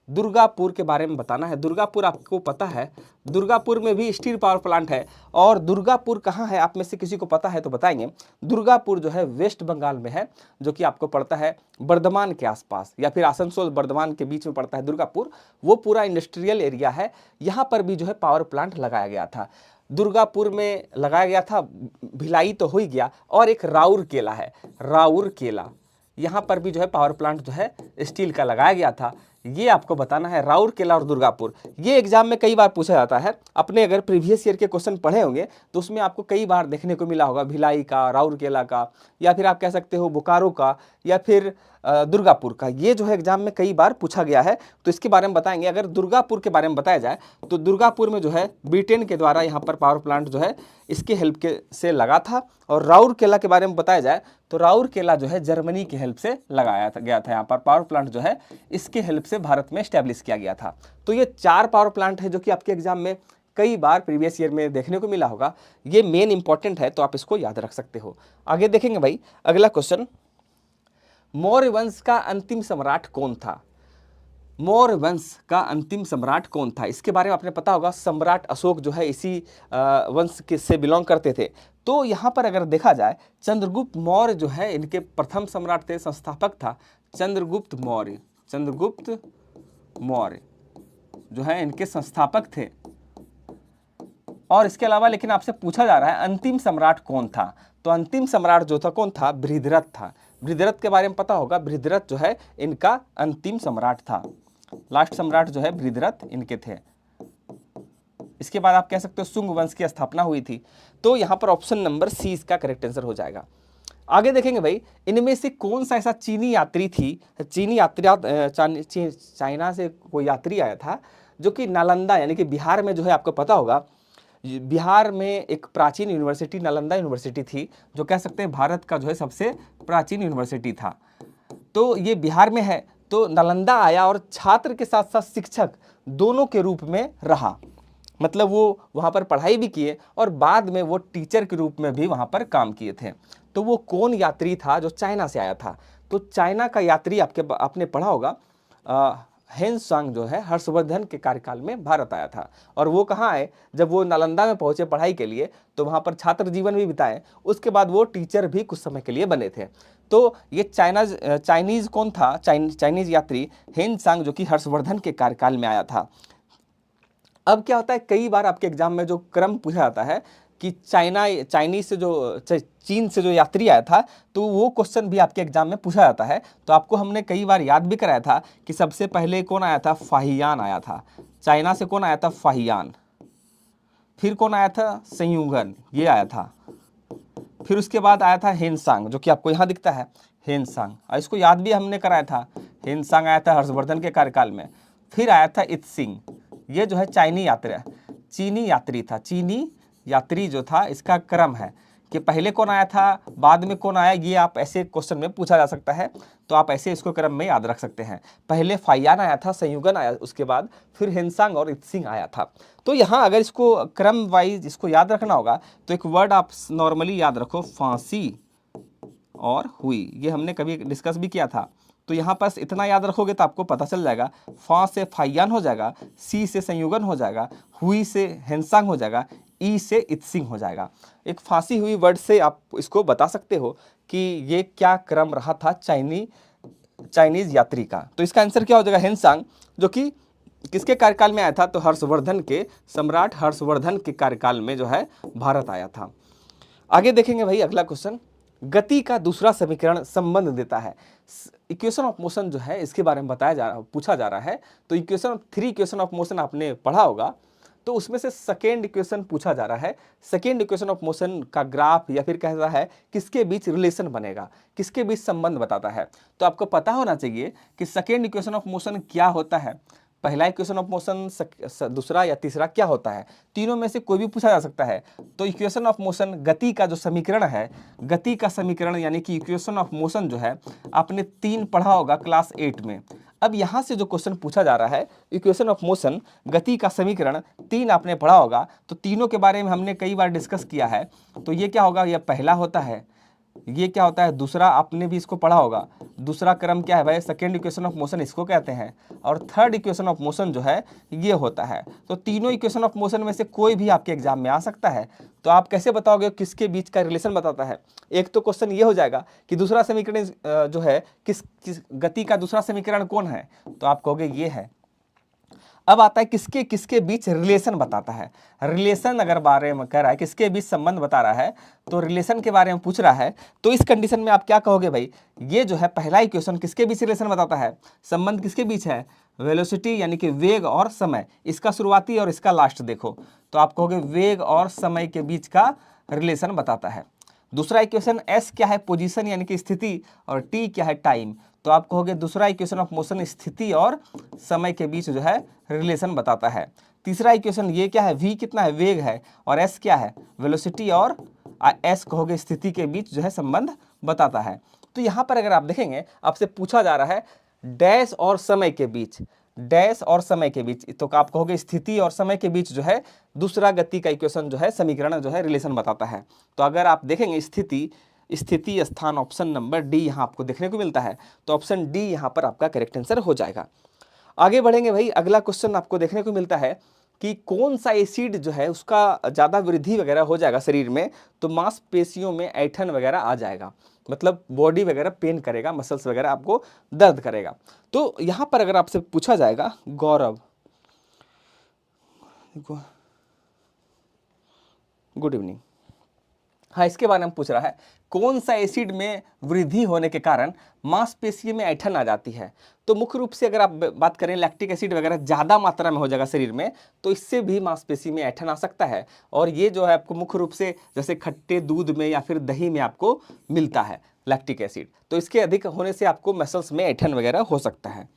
दुर्गापुर के बारे में बताना है। दुर्गापुर आपको पता है, दुर्गापुर में भी स्टील पावर प्लांट है। और दुर्गापुर कहाँ है, आप में से किसी को पता है तो बताएंगे। दुर्गापुर जो है वेस्ट बंगाल में है, जो कि आपको पड़ता है बर्धमान के आसपास, या फिर आसनसोल बर्धमान के बीच में पड़ता है दुर्गापुर। वो पूरा इंडस्ट्रियल एरिया है, यहाँ पर भी जो है पावर प्लांट लगाया गया था। दुर्गापुर में लगाया गया था। भिलाई तो हो ही गया, और एक राउरकेला है, राउरकेला, यहाँ पर भी जो है पावर प्लांट जो है स्टील का लगाया गया था। ये आपको बताना है, राउरकेला और दुर्गापुर। ये एग्जाम में कई बार पूछा जाता है। अपने अगर प्रीवियस ईयर के क्वेश्चन पढ़े होंगे तो उसमें आपको कई बार देखने को मिला होगा, भिलाई का, राउरकेला का, या फिर आप कह सकते हो बोकारो का, या फिर दुर्गापुर का। ये जो है एग्जाम में कई बार पूछा गया है, तो इसके बारे में बताएंगे। अगर दुर्गापुर के बारे में बताया जाए तो दुर्गापुर में जो है ब्रिटेन के द्वारा यहाँ पर पावर प्लांट जो है इसके हेल्प के से लगा था। और राउरकेला के बारे में बताया जाए तो राउरकेला जो है जर्मनी की हेल्प से लगाया गया था। यहाँ पर पावर प्लांट जो है इसके हेल्प से भारत में स्टैब्लिश किया गया था। तो ये 4 पावर प्लांट है जो कि आपके एग्जाम में कई बार प्रीवियस ईयर में देखने को मिला होगा। ये मेन इंपॉर्टेंट है, तो आप इसको याद रख सकते हो। आगे देखेंगे भाई अगला क्वेश्चन, मौर्य वंश का अंतिम सम्राट कौन था? मौर्य वंश का अंतिम सम्राट कौन था? इसके बारे में आपने पता होगा, सम्राट अशोक जो है इसी वंश के से बिलोंग करते थे। तो यहाँ पर अगर देखा जाए, चंद्रगुप्त मौर्य जो है इनके प्रथम सम्राट थे, संस्थापक था चंद्रगुप्त मौर्य। चंद्रगुप्त मौर्य जो है इनके संस्थापक थे। और इसके अलावा लेकिन आपसे पूछा जा रहा है अंतिम सम्राट कौन था? तो अंतिम सम्राट जो था कौन था? बृहद्रथ था। बृहद्रथ के बारे में पता होगा, बृहद्रथ जो है इनका अंतिम सम्राट था। लास्ट सम्राट जो है बृहद्रथ इनके थे। इसके बाद आप कह सकते हो शुंग वंश की स्थापना हुई थी। तो यहाँ पर ऑप्शन नंबर सी इसका करेक्ट आंसर हो जाएगा। आगे देखेंगे भाई, इनमें से कौन सा ऐसा चीनी यात्री थी, चीनी यात्री चाइना से कोई यात्री आया था, जो कि नालंदा यानी कि बिहार में जो है आपको पता होगा, बिहार में एक प्राचीन यूनिवर्सिटी नालंदा यूनिवर्सिटी थी, जो कह सकते हैं भारत का जो है सबसे प्राचीन यूनिवर्सिटी था। तो ये बिहार में है। तो नालंदा आया और छात्र के साथ साथ शिक्षक दोनों के रूप में रहा। मतलब वो वहाँ पर पढ़ाई भी किए और बाद में वो टीचर के रूप में भी वहाँ पर काम किए थे। तो वो कौन यात्री था जो चाइना से आया था? तो चाइना का यात्री आपने पढ़ा होगा, हेनसांग जो है हर्षवर्धन के कार्यकाल में भारत आया था। और वो कहाँ आए? जब वो नालंदा में पहुंचे पढ़ाई के लिए, तो वहाँ पर छात्र जीवन भी बिताए, उसके बाद वो टीचर भी कुछ समय के लिए बने थे। तो ये चाइनीज कौन था? चाइनीज यात्री हेनसांग, जो कि हर्षवर्धन के कार्यकाल में आया था। अब क्या होता है, कई बार आपके एग्जाम में जो क्रम पूछा जाता है कि चीन से जो यात्री आया था, तो वो क्वेश्चन भी आपके एग्जाम में पूछा जाता है। तो आपको हमने कई बार याद भी कराया था कि सबसे पहले कौन आया था? फाहियान आया था। चाइना से कौन आया था? फाहियान। फिर कौन आया था? संयुगन, ये आया था। फिर उसके बाद आया था हेनसांग, जो कि आपको यहाँ दिखता है, हेनसांग। और इसको याद भी हमने कराया था, हेनसांग आया था हर्षवर्धन के कार्यकाल में। फिर आया था इत्सिंग, ये जो है चीनी यात्री था। चीनी यात्री जो था, इसका क्रम है कि पहले कौन आया था, बाद में कौन आया, ये आप ऐसे क्वेश्चन में पूछा जा सकता है। तो आप ऐसे इसको क्रम में याद रख सकते हैं। पहले फाहियान आया था, संयुगन आया, उसके बाद फिर हेनसांग और इत्सिंग आया था। तो यहाँ अगर इसको क्रम वाइज इसको याद रखना होगा तो एक वर्ड आप नॉर्मली याद रखो, फांसी और हुई। ये हमने कभी डिस्कस भी किया था। तो यहाँ पास इतना याद रखोगे तो आपको पता चल जाएगा, फा से फाहियान हो जाएगा, सी से संयुगन हो जाएगा, हुई से हेनसांग हो जाएगा, ई से इत्सिंग हो जाएगा। एक फांसी हुई वर्ड से आप इसको बता सकते हो कि ये क्या क्रम रहा था चाइनीज यात्री का। तो इसका आंसर क्या हो जाएगा? हेनसांग, जो कि किसके कार्यकाल में आया था? तो हर्षवर्धन के, सम्राट हर्षवर्धन के कार्यकाल में जो है भारत आया था। आगे देखेंगे भाई, अगला क्वेश्चन, गति का दूसरा समीकरण संबंध देता है। इक्वेशन ऑफ मोशन जो है, इसके बारे में पूछा जा रहा है। तो थ्री इक्वेशन ऑफ मोशन आपने पढ़ा होगा, तो उसमें से सेकेंड इक्वेशन पूछा जा रहा है। सेकेंड इक्वेशन ऑफ मोशन का ग्राफ, या फिर कहता है किसके बीच रिलेशन बनेगा, किसके बीच संबंध बताता है। तो आपको पता होना चाहिए कि सेकेंड इक्वेशन ऑफ मोशन क्या होता है, पहला इक्वेशन ऑफ मोशन, दूसरा या तीसरा क्या होता है। तीनों में से कोई भी पूछा जा सकता है। तो इक्वेशन ऑफ मोशन, गति का जो समीकरण है, गति का समीकरण यानी कि इक्वेशन ऑफ मोशन जो है, आपने 3 पढ़ा होगा क्लास 8 में। अब यहाँ से जो क्वेश्चन पूछा जा रहा है, इक्वेशन ऑफ मोशन, गति का समीकरण 3 आपने पढ़ा होगा। तो तीनों के बारे में हमने कई बार डिस्कस किया है। तो ये क्या होगा? ये पहला होता है, ये क्या होता है? दूसरा, आपने भी इसको पढ़ा होगा। दूसरा क्रम क्या है भाई? सेकेंड इक्वेशन ऑफ मोशन इसको कहते हैं। और थर्ड इक्वेशन ऑफ मोशन जो है, ये होता है। तो तीनों इक्वेशन ऑफ मोशन में से कोई भी आपके एग्जाम में आ सकता है। तो आप कैसे बताओगे किसके बीच का रिलेशन बताता है? एक तो क्वेश्चन ये हो जाएगा कि दूसरा समीकरण जो है, किस गति का दूसरा समीकरण कौन है? तो आप कहोगे ये है। अब आता है किसके किसके बीच रिलेशन बताता है। रिलेशन अगर बारे में कह रहा है, किसके बीच संबंध बता रहा है, तो रिलेशन के बारे में पूछ रहा है। तो इस कंडीशन में आप क्या कहोगे भाई? ये जो है पहला इक्वेशन किसके बीच रिलेशन बताता है, संबंध किसके बीच है? वेलोसिटी यानी कि वेग और समय, इसका शुरुआती और इसका लास्ट देखो। तो आप कहोगे वेग और समय के बीच का रिलेशन बताता है। दूसरा इक्वेशन एस क्या है? पोजीशन यानी कि स्थिति, और टी क्या है? टाइम। तो आप कहोगे दूसरा इक्वेशन ऑफ मोशन स्थिति और समय के बीच जो है रिलेशन बताता है। तीसरा इक्वेशन ये क्या है? v कितना है? वेग है। और s क्या है? वेलोसिटी, और s कहोगे स्थिति के बीच जो है संबंध बताता है। तो यहाँ पर अगर आप देखेंगे, आपसे पूछा जा रहा है डैश और समय के बीच, डैश और समय के बीच, तो आप कहोगे स्थिति और समय के बीच जो है दूसरा गति का इक्वेशन जो है, समीकरण जो है रिलेशन बताता है। तो अगर आप देखेंगे स्थिति स्थान, ऑप्शन नंबर डी यहाँ आपको देखने को मिलता है। तो ऑप्शन डी यहाँ पर आपका करेक्ट आंसर हो जाएगा। आगे बढ़ेंगे भाई, अगला क्वेश्चन आपको देखने को मिलता है कि कौन सा एसिड जो है उसका ज़्यादा वृद्धि वगैरह हो जाएगा शरीर में, तो मांसपेशियों में ऐठन वगैरह आ जाएगा, मतलब बॉडी वगैरह पेन करेगा, मसल्स वगैरह आपको दर्द करेगा। तो यहाँ पर अगर आपसे पूछा जाएगा, गौरव, गुड इवनिंग, हाँ, इसके बारे में पूछ रहा है कौन सा एसिड में वृद्धि होने के कारण मांसपेशियों में ऐठन आ जाती है। तो मुख्य रूप से अगर आप बात करें, लैक्टिक एसिड वगैरह ज़्यादा मात्रा में हो जाएगा शरीर में, तो इससे भी मांसपेशी में ऐठन आ सकता है। और ये जो है आपको मुख्य रूप से जैसे खट्टे दूध में या फिर दही में आपको मिलता है लैक्टिक एसिड, तो इसके अधिक होने से आपको मसल्स में ऐठन वगैरह हो सकता है।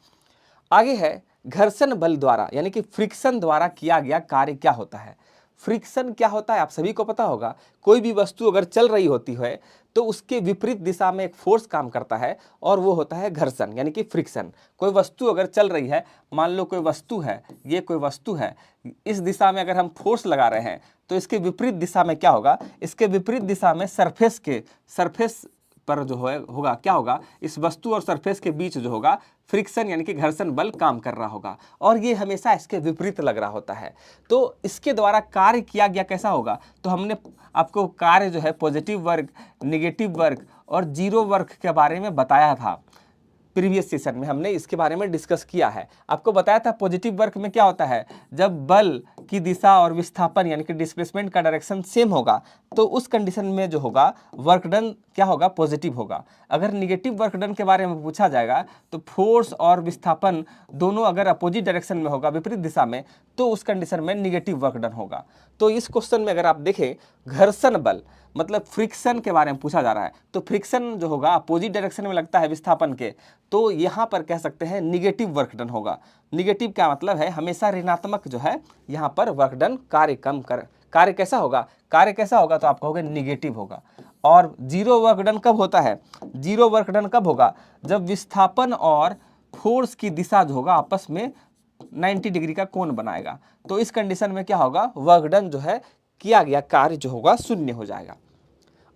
आगे है घर्षण बल द्वारा यानी कि फ्रिक्शन द्वारा किया गया कार्य क्या होता है। फ्रिक्शन क्या होता है आप सभी को पता होगा। कोई भी वस्तु अगर चल रही होती है तो उसके विपरीत दिशा में एक फोर्स काम करता है और वो होता है घर्षण यानी कि फ्रिक्शन। कोई वस्तु अगर चल रही है, मान लो कोई वस्तु है, ये कोई वस्तु है, इस दिशा में अगर हम फोर्स लगा रहे हैं तो इसके विपरीत दिशा में क्या होगा, इसके विपरीत दिशा में सरफेस पर जो होगा क्या होगा, इस वस्तु और सरफेस के बीच जो होगा फ्रिक्शन यानी कि घर्षण बल काम कर रहा होगा और ये हमेशा इसके विपरीत लग रहा होता है। तो इसके द्वारा कार्य किया गया कैसा होगा, तो हमने आपको कार्य जो है पॉजिटिव वर्क, नेगेटिव वर्क और जीरो वर्क के बारे में बताया था। प्रीवियस सेशन में हमने इसके बारे में डिस्कस किया है। आपको बताया था पॉजिटिव वर्क में क्या होता है, जब बल की दिशा और विस्थापन यानी कि डिस्प्लेसमेंट का डायरेक्शन सेम होगा तो उस कंडीशन में जो होगा वर्क डन क्या होगा, पॉजिटिव होगा। अगर निगेटिव वर्क डन के बारे में पूछा जाएगा तो फोर्स और विस्थापन दोनों अगर अपोजिट डायरेक्शन में होगा, विपरीत दिशा में, तो उस कंडीशन में निगेटिव वर्क डन होगा। तो इस क्वेश्चन में अगर आप देखें घर्षण बल मतलब फ्रिक्शन के बारे में पूछा जा रहा है तो फ्रिक्शन जो होगा अपोजिट डायरेक्शन में लगता है विस्थापन के, तो यहाँ पर कह सकते हैं निगेटिव वर्क डन होगा। निगेटिव क्या मतलब है, हमेशा ऋणात्मक जो है यहाँ पर वर्क डन, कार्य कैसा होगा तो आप कहोगे निगेटिव होगा। और जीरो वर्क डन कब होता है, जीरो वर्क डन कब होगा, जब विस्थापन और फोर्स की दिशा जो होगा आपस में 90 डिग्री का कोण बनाएगा, तो इस कंडीशन में क्या होगा, वर्क डन जो है किया गया कार्य जो होगा शून्य हो जाएगा।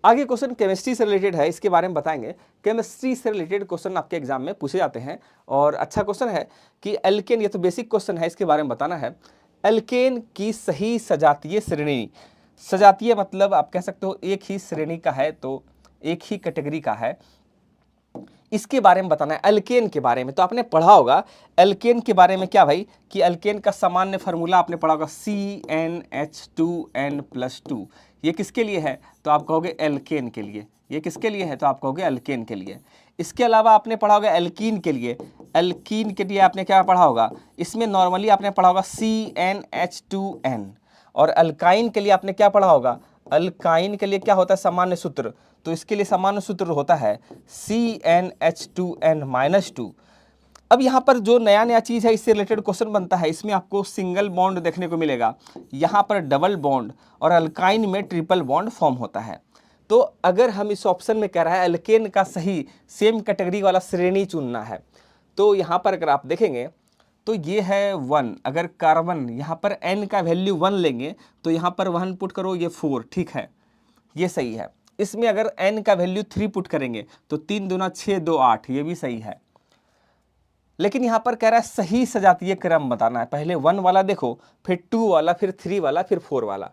आगे क्वेश्चन केमिस्ट्री से रिलेटेड है, इसके बारे में बताएंगे। केमिस्ट्री से रिलेटेड क्वेश्चन आपके एग्जाम में पूछे जाते हैं और अच्छा क्वेश्चन है कि एल्केन, ये तो बेसिक क्वेश्चन है, इसके बारे में बताना है। एल्केन की सही सजातीय श्रेणी, सजातीय मतलब आप कह सकते हो एक ही श्रेणी का है, तो एक ही कैटेगरी का है, इसके बारे में बताना है। एल्केन के बारे में तो आपने पढ़ा होगा, एल्केन के बारे में क्या भाई कि एल्केन का सामान्य फार्मूला आपने पढ़ा होगा CnH2n+2। ये किसके लिए है तो आप कहोगे एल्केन के लिए। ये किसके लिए है तो आप कहोगे एल्केन के लिए। इसके अलावा आपने पढ़ा होगा एल्कीन के लिए, एल्कीन के लिए आपने क्या पढ़ा होगा, इसमें नॉर्मली आपने पढ़ा होगा CnH2n। और अल्काइन के लिए आपने क्या पढ़ा होगा, अल्काइन के लिए क्या होता है सामान्य सूत्र, तो इसके लिए सामान्य सूत्र होता है CnH2n-2। अब यहाँ पर जो नया चीज़ है इससे रिलेटेड क्वेश्चन बनता है, इसमें आपको सिंगल बॉन्ड देखने को मिलेगा, यहाँ पर डबल बॉन्ड और अल्काइन में ट्रिपल बॉन्ड फॉर्म होता है। तो अगर हम इस ऑप्शन में कह रहा है एल्केन का सही सेम कैटेगरी वाला श्रेणी चुनना है, तो यहाँ पर अगर आप देखेंगे तो ये है 1, अगर कार्बन यहाँ पर n का वैल्यू 1 लेंगे तो यहाँ पर 1 पुट करो, ये 4, ठीक है, ये सही है। इसमें अगर n का वैल्यू 3 पुट करेंगे तो 3 दूना 6 2 8, ये भी सही है। लेकिन यहाँ पर कह रहा है सही सजातीय क्रम बताना है, पहले 1 वाला देखो, फिर 2 वाला, फिर 3 वाला, फिर 4 वाला,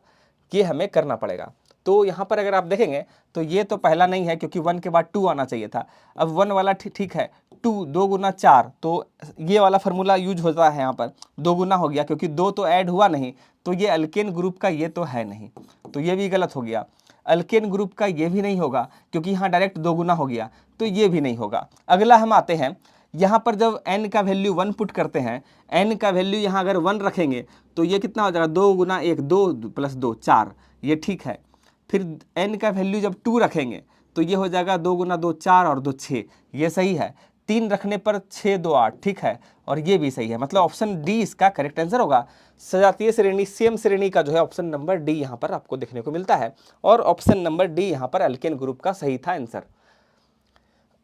ये हमें करना पड़ेगा। तो यहाँ पर अगर आप देखेंगे तो ये तो पहला नहीं है क्योंकि 1 के बाद 2 आना चाहिए था। अब 1 वाला ठीक है, 2 2 गुना 4, तो ये वाला फार्मूला यूज होता है, यहाँ पर 2 गुना हो गया क्योंकि 2 तो ऐड हुआ नहीं, तो ये अल्केन ग्रुप का ये तो है नहीं, तो ये भी गलत हो गया। अल्केन ग्रुप का ये भी नहीं होगा क्योंकि यहाँ डायरेक्ट 2 गुना हो गया, तो ये भी नहीं होगा। अगला हम आते हैं, यहाँ पर जब n का वैल्यू 1 पुट करते हैं, n का वैल्यू यहाँ अगर 1 रखेंगे तो ये कितना हो जाएगा, 2 गुना 1 2 + 2 4, ये ठीक है। फिर n का वैल्यू जब 2 रखेंगे तो ये हो जाएगा 2 गुना 2 4 और 2 6, ये सही है। 3 रखने पर 6 2 8, ठीक है, और ये भी सही है। मतलब ऑप्शन डी इसका करेक्ट आंसर होगा। सजातीय श्रेणी सेम श्रेणी का जो है ऑप्शन नंबर डी यहाँ पर आपको देखने को मिलता है और ऑप्शन नंबर डी यहाँ पर अल्केन ग्रुप का सही था आंसर।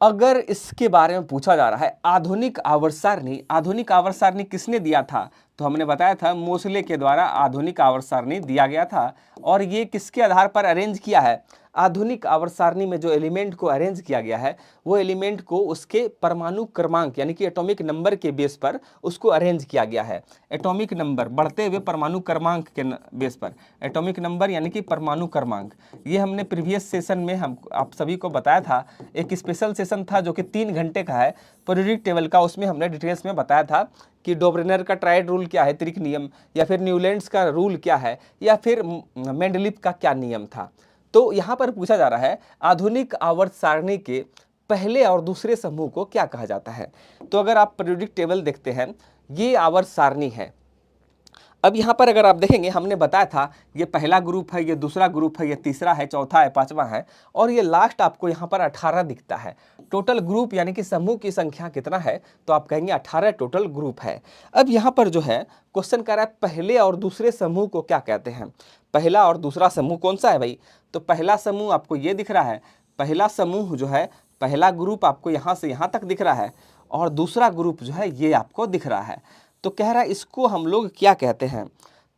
अगर इसके बारे में पूछा जा रहा है आधुनिक आवर्त सारणी, आधुनिक आवर्त सारणी किसने दिया था, तो हमने बताया था मोसले के द्वारा आधुनिक आवर्त सारणी दिया गया था। और ये किसके आधार पर अरेंज किया है, आधुनिक आवर्त सारणी में जो एलिमेंट को अरेंज किया गया है वो एलिमेंट को उसके परमाणु क्रमांक यानी कि एटॉमिक नंबर के बेस पर उसको अरेंज किया गया है। एटॉमिक नंबर बढ़ते हुए परमाणु क्रमांक के बेस पर, एटॉमिक नंबर यानी कि परमाणु क्रमांक, ये हमने प्रीवियस सेशन में हम आप सभी को बताया था। एक स्पेशल सेशन था जो कि 3 घंटे का है पीरियोडिक टेबल का, उसमें हमने डिटेल्स में बताया था कि डोब्रेनर का ट्रायड रूल क्या है, त्रिक नियम, या फिर न्यूलैंड्स का रूल क्या है, या फिर मेंडलीफ का क्या नियम था। तो यहाँ पर पूछा जा रहा है आधुनिक आवर्त सारणी के पहले और दूसरे समूह को क्या कहा जाता है। तो अगर आप पीरियोडिक टेबल देखते हैं, ये आवर्त सारणी है। अब यहाँ पर अगर आप देखेंगे, हमने बताया था ये पहला ग्रुप है, ये दूसरा ग्रुप है, ये तीसरा है, चौथा है, पांचवा है, और ये लास्ट आपको यहाँ पर 18 दिखता है। टोटल ग्रुप यानी कि समूह की संख्या कितना है, तो आप कहेंगे 18 टोटल ग्रुप है। अब यहाँ पर जो है क्वेश्चन कह रहा है पहले और दूसरे समूह को क्या कहते हैं। पहला और दूसरा समूह कौन सा है भाई, तो पहला समूह आपको ये दिख रहा है, पहला समूह जो है, पहला ग्रुप आपको यहाँ से यहाँ तक दिख रहा है, और दूसरा ग्रुप जो है ये आपको दिख रहा है। तो कह रहा है इसको हम लोग क्या कहते हैं,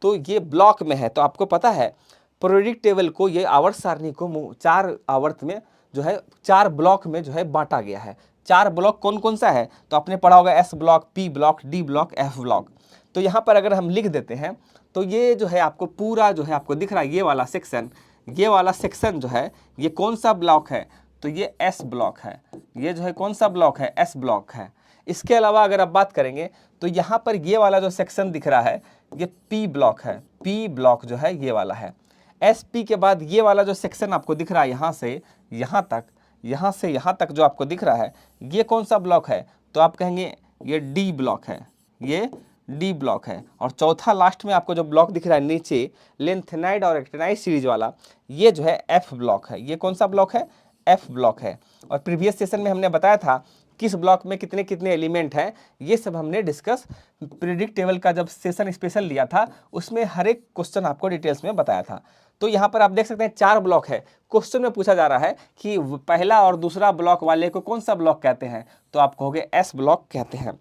तो ये ब्लॉक में है। तो आपको पता है पीरियोडिक टेबल को, ये आवर्त सारणी को 4 आवर्त में जो है 4 ब्लॉक में जो है बांटा गया है। 4 ब्लॉक कौन कौन सा है, तो आपने पढ़ा होगा S block, P block, D block, F block. तो यहाँ पर अगर हम लिख देते हैं तो ये जो है आपको पूरा जो है आपको दिख रहा है, ये वाला सेक्शन, ये वाला सेक्शन जो है ये कौन सा ब्लॉक है, तो ये एस ब्लॉक है। ये जो है कौन सा ब्लॉक है, एस ब्लॉक है। इसके अलावा अगर आप बात करेंगे तो यहाँ पर ये वाला जो सेक्शन दिख रहा है ये पी ब्लॉक है। पी ब्लॉक जो है ये वाला है। एस पी के बाद ये वाला जो सेक्शन आपको दिख रहा है यहाँ से यहाँ तक, यहाँ से यहाँ तक जो आपको दिख रहा है ये कौन सा ब्लॉक है, तो आप कहेंगे ये डी ब्लॉक है, ये डी ब्लॉक है। और चौथा लास्ट में आपको जो ब्लॉक दिख रहा है नीचे, लेंथेनाइड और एक्टिनाइड सीरीज वाला, ये जो है एफ ब्लॉक है। ये कौन सा ब्लॉक है, एफ ब्लॉक है। और प्रीवियस सेशन में हमने बताया था किस ब्लॉक में कितने कितने एलिमेंट हैं, ये सब हमने डिस्कस पीरियोडिक टेबल का जब सेशन स्पेशल लिया था, उसमें हर एक क्वेश्चन आपको डिटेल्स में बताया था। तो यहाँ पर आप देख सकते हैं 4 ब्लॉक है। क्वेश्चन में पूछा जा रहा है कि पहला और दूसरा ब्लॉक वाले को कौन सा ब्लॉक कहते हैं, तो आप कहोगे एस ब्लॉक कहते हैं।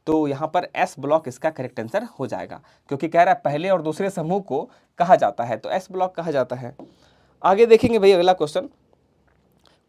तो यहाँ पर एस ब्लॉक इसका करेक्ट आंसर हो जाएगा, क्योंकि कह रहा है पहले और दूसरे समूह को कहा जाता है, तो एस ब्लॉक कहा जाता है। आगे देखेंगे भाई अगला क्वेश्चन।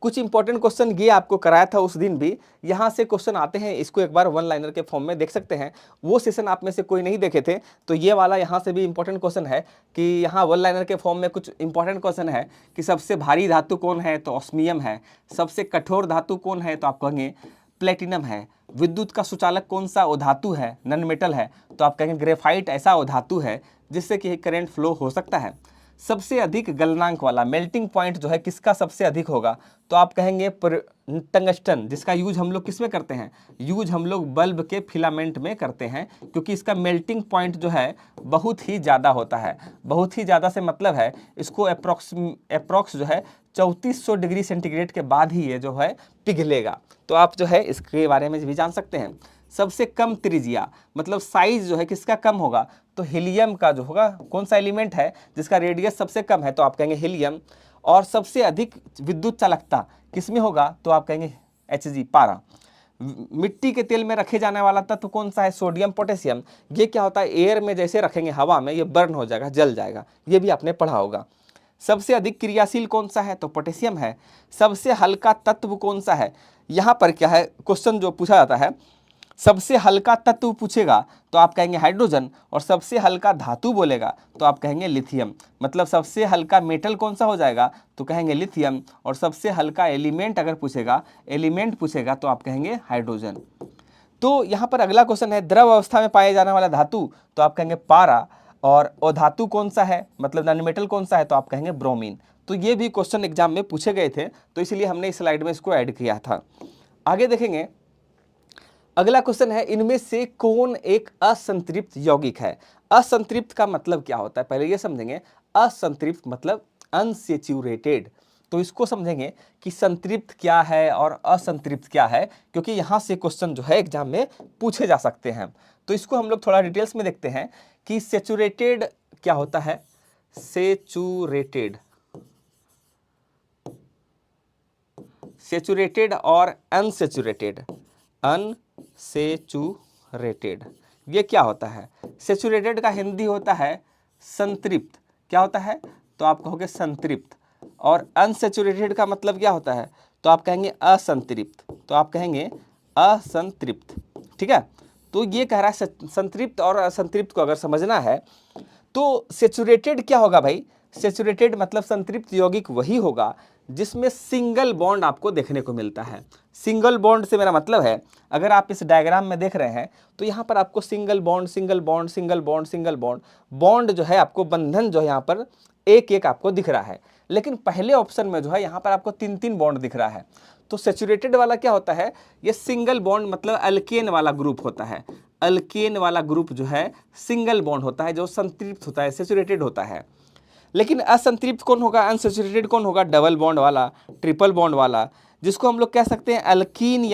कुछ इंपॉर्टेंट क्वेश्चन ये आपको कराया था उस दिन भी, यहाँ से क्वेश्चन आते हैं, इसको एक बार वन लाइनर के फॉर्म में देख सकते हैं। वो सेशन आप में से कोई नहीं देखे थे, तो ये वाला यहाँ से भी इंपॉर्टेंट क्वेश्चन है कि यहाँ वन लाइनर के फॉर्म में कुछ इंपॉर्टेंट क्वेश्चन है कि सबसे भारी धातु कौन है, तो ऑस्मियम है। सबसे कठोर धातु कौन है, तो आप कहेंगे प्लेटिनम है। विद्युत का सुचालक कौन सा धातु है, नॉन मेटल है, तो आप कहेंगे ग्रेफाइट ऐसा धातु है जिससे कि करंट फ्लो हो सकता है। सबसे अधिक गलनांक वाला मेल्टिंग पॉइंट जो है किसका सबसे अधिक होगा, तो आप कहेंगे टंगस्टन, जिसका यूज हम लोग किस में करते हैं, यूज हम लोग बल्ब के फिलामेंट में करते हैं, क्योंकि इसका मेल्टिंग पॉइंट जो है बहुत ही ज़्यादा होता है। बहुत ही ज़्यादा से मतलब है इसको अप्रॉक्स जो है 3400 डिग्री सेंटीग्रेड के बाद ही ये जो है पिघलेगा। तो आप जो है इसके बारे में भी जान सकते हैं। सबसे कम त्रिज्या मतलब साइज जो है किसका कम होगा, तो हीलियम का जो होगा। कौन सा एलिमेंट है जिसका रेडियस सबसे कम है, तो आप कहेंगे हीलियम। और सबसे अधिक विद्युत चालकता किसमें होगा, तो आप कहेंगे Hg, पारा। मिट्टी के तेल में रखे जाने वाला तत्व कौन सा है, सोडियम पोटेशियम। ये क्या होता है, एयर में जैसे रखेंगे हवा में ये बर्न हो जाएगा, जल जाएगा, ये भी आपने पढ़ा होगा। सबसे अधिक क्रियाशील कौन सा है, तो पोटेशियम है। सबसे हल्का तत्व कौन सा है, यहाँ पर क्या है क्वेश्चन जो पूछा जाता है, सबसे हल्का तत्व पूछेगा तो आप कहेंगे हाइड्रोजन, और सबसे हल्का धातु बोलेगा तो आप कहेंगे लिथियम। मतलब सबसे हल्का मेटल कौन सा हो जाएगा, तो कहेंगे लिथियम। और सबसे हल्का एलिमेंट अगर पूछेगा, एलिमेंट पूछेगा तो आप कहेंगे हाइड्रोजन। तो यहाँ पर अगला क्वेश्चन है द्रव अवस्था में पाए जाने वाला धातु, तो आप कहेंगे पारा। और अधातु कौन सा है, मतलब नॉन मेटल कौन सा है, तो आप कहेंगे ब्रोमीन। तो ये भी क्वेश्चन एग्जाम में पूछे गए थे, तो इसलिए हमने इस स्लाइड में इसको ऐड किया था। आगे देखेंगे अगला क्वेश्चन है, इनमें से कौन एक असंतृप्त यौगिक है। असंतृप्त का मतलब क्या होता है, पहले ये समझेंगे। असंतृप्त मतलब अनसेचुरेटेड। तो इसको समझेंगे कि संतृप्त क्या है और असंतृप्त क्या है, क्योंकि यहाँ से क्वेश्चन जो है एग्जाम में पूछे जा सकते हैं। तो इसको हम लोग थोड़ा डिटेल्स में देखते हैं कि सेचुरेटेड क्या होता है। सेचुरेटेड और अनसेचुरेटेड। अनसेचुरेटेड ये क्या होता है। सेचुरेटेड का हिंदी होता है संतृप्त। क्या होता है, तो आप कहोगे संतृप्त। और अनसेचुरेटेड का मतलब क्या होता है, तो आप कहेंगे असंतृप्त। तो आप कहेंगे असंतृप्त, ठीक है। तो ये कह रहा है संतृप्त और असंतृप्त को अगर समझना है तो सेचुरेटेड क्या होगा भाई। सेचुरेटेड मतलब संतृप्त यौगिक वही होगा जिसमें सिंगल बॉन्ड आपको देखने को मिलता है। सिंगल बॉन्ड से मेरा मतलब है, अगर आप इस डायग्राम में देख रहे हैं तो यहाँ पर आपको single bond single bond single bond single bond bond जो है आपको बंधन जो है यहाँ पर एक एक आपको दिख रहा है। लेकिन पहले ऑप्शन में जो है यहाँ पर आपको 3-3 बॉन्ड दिख रहा है। तो सैचुरेटेड वाला क्या होता है, ये सिंगल बॉन्ड मतलब अल्केन वाला ग्रुप होता है। अल्केन वाला ग्रुप जो है सिंगल बॉन्ड होता है, जो संतृप्त होता है, सैचुरेटेड होता है। लेकिन असंतृप्त कौन होगा, अनसैचुरेटेड कौन होगा, डबल बॉन्ड वाला, ट्रिपल बॉन्ड वाला, जिसको हम लोग कह सकते हैं अल्कीन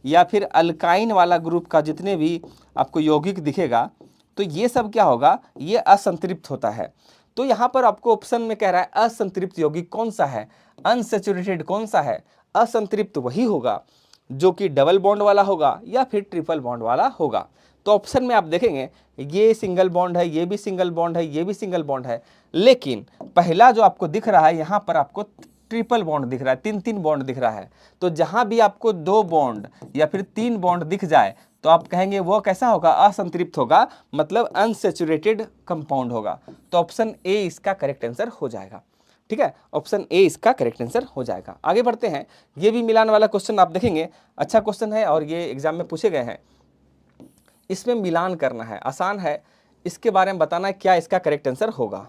या फिर अल्काइन वाला ग्रुप का जितने भी आपको यौगिक दिखेगा, तो ये सब क्या होगा, ये असंतृप्त होता है। तो यहाँ पर आपको ऑप्शन में कह रहा है असंतृप्त यौगिक कौन सा है, अनसैचुरेटेड कौन सा है, असंतृप्त वही होगा जो कि डबल बॉन्ड वाला होगा या फिर ट्रिपल बॉन्ड वाला होगा। तो ऑप्शन में आप देखेंगे ये सिंगल बॉन्ड है, ये भी सिंगल बॉन्ड है, ये भी सिंगल बॉन्ड है, लेकिन पहला जो आपको दिख रहा है यहाँ पर आपको ट्रिपल बॉन्ड दिख रहा है, तीन तीन बॉन्ड दिख रहा है। तो जहां भी आपको 2 बॉन्ड या फिर 3 बॉन्ड दिख जाए तो आप कहेंगे वो कैसा होगा, असंतृप्त होगा, मतलब अनसैचुरेटेड कंपाउंड होगा। तो ऑप्शन ए इसका करेक्ट आंसर हो जाएगा। ठीक है, ऑप्शन ए इसका करेक्ट आंसर हो जाएगा। आगे बढ़ते हैं, ये भी मिलान वाला क्वेश्चन आप देखेंगे, अच्छा क्वेश्चन है और ये एग्जाम में पूछे गए हैं। इसमें मिलान करना है, आसान है, इसके बारे में बताना है क्या इसका करेक्ट आंसर होगा,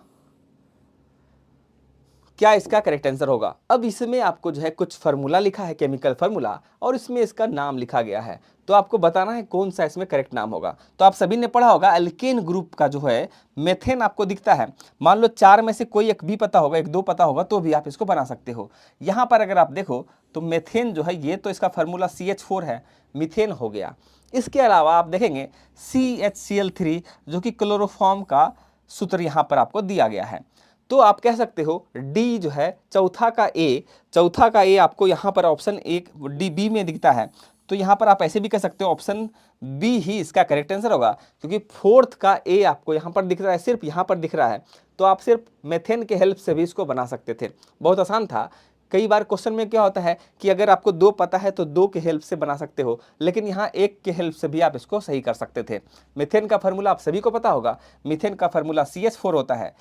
क्या इसका करेक्ट आंसर होगा। अब इसमें आपको जो है कुछ फार्मूला लिखा है, केमिकल फार्मूला, और इसमें इसका नाम लिखा गया है, तो आपको बताना है कौन सा इसमें करेक्ट नाम होगा। तो आप सभी ने पढ़ा होगा अल्केन ग्रुप का जो है मेथेन आपको दिखता है, मान लो 4 में से कोई एक भी पता होगा, एक दो पता होगा, तो भी आप इसको बना सकते हो। यहाँ पर अगर आप देखो तो मेथेन जो है ये तो इसका फार्मूला CH4 है, मीथेन हो गया। इसके अलावा आप देखेंगे CHCl3 जो कि क्लोरोफॉर्म का सूत्र यहाँ पर आपको दिया गया है। तो आप कह सकते हो डी जो है चौथा का ए आपको यहाँ पर ऑप्शन एक डी बी में दिखता है, तो यहाँ पर आप ऐसे भी कह सकते हो ऑप्शन बी ही इसका करेक्ट आंसर होगा, क्योंकि फोर्थ का ए आपको यहाँ पर दिख रहा है, सिर्फ यहाँ पर दिख रहा है, तो आप सिर्फ मेथेन के हेल्प से भी इसको बना सकते थे। बहुत आसान था। कई बार क्वेश्चन में क्या होता है कि अगर आपको 2 पता है तो 2 के हेल्प से बना सकते हो, लेकिन यहाँ 1 के हेल्प से भी आप इसको सही कर सकते थे। मीथेन का फार्मूला आप सभी को पता होगा, मीथेन का फार्मूला CH4 होता है।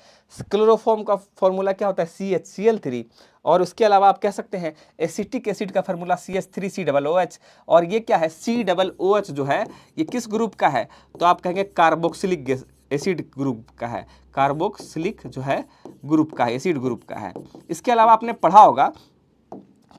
क्लोरोफॉर्म का फार्मूला क्या होता है, CHCl3। और उसके अलावा आप कह सकते हैं एसिटिक एसिड का फार्मूला CH3COOH, और ये क्या है COOH जो है ये किस ग्रुप का है, तो आप कहेंगे कार्बोक्सिलिक एसिड ग्रुप का है, कार्बोक्सिलिक जो है ग्रुप का है, एसिड ग्रुप का है। इसके अलावा आपने पढ़ा होगा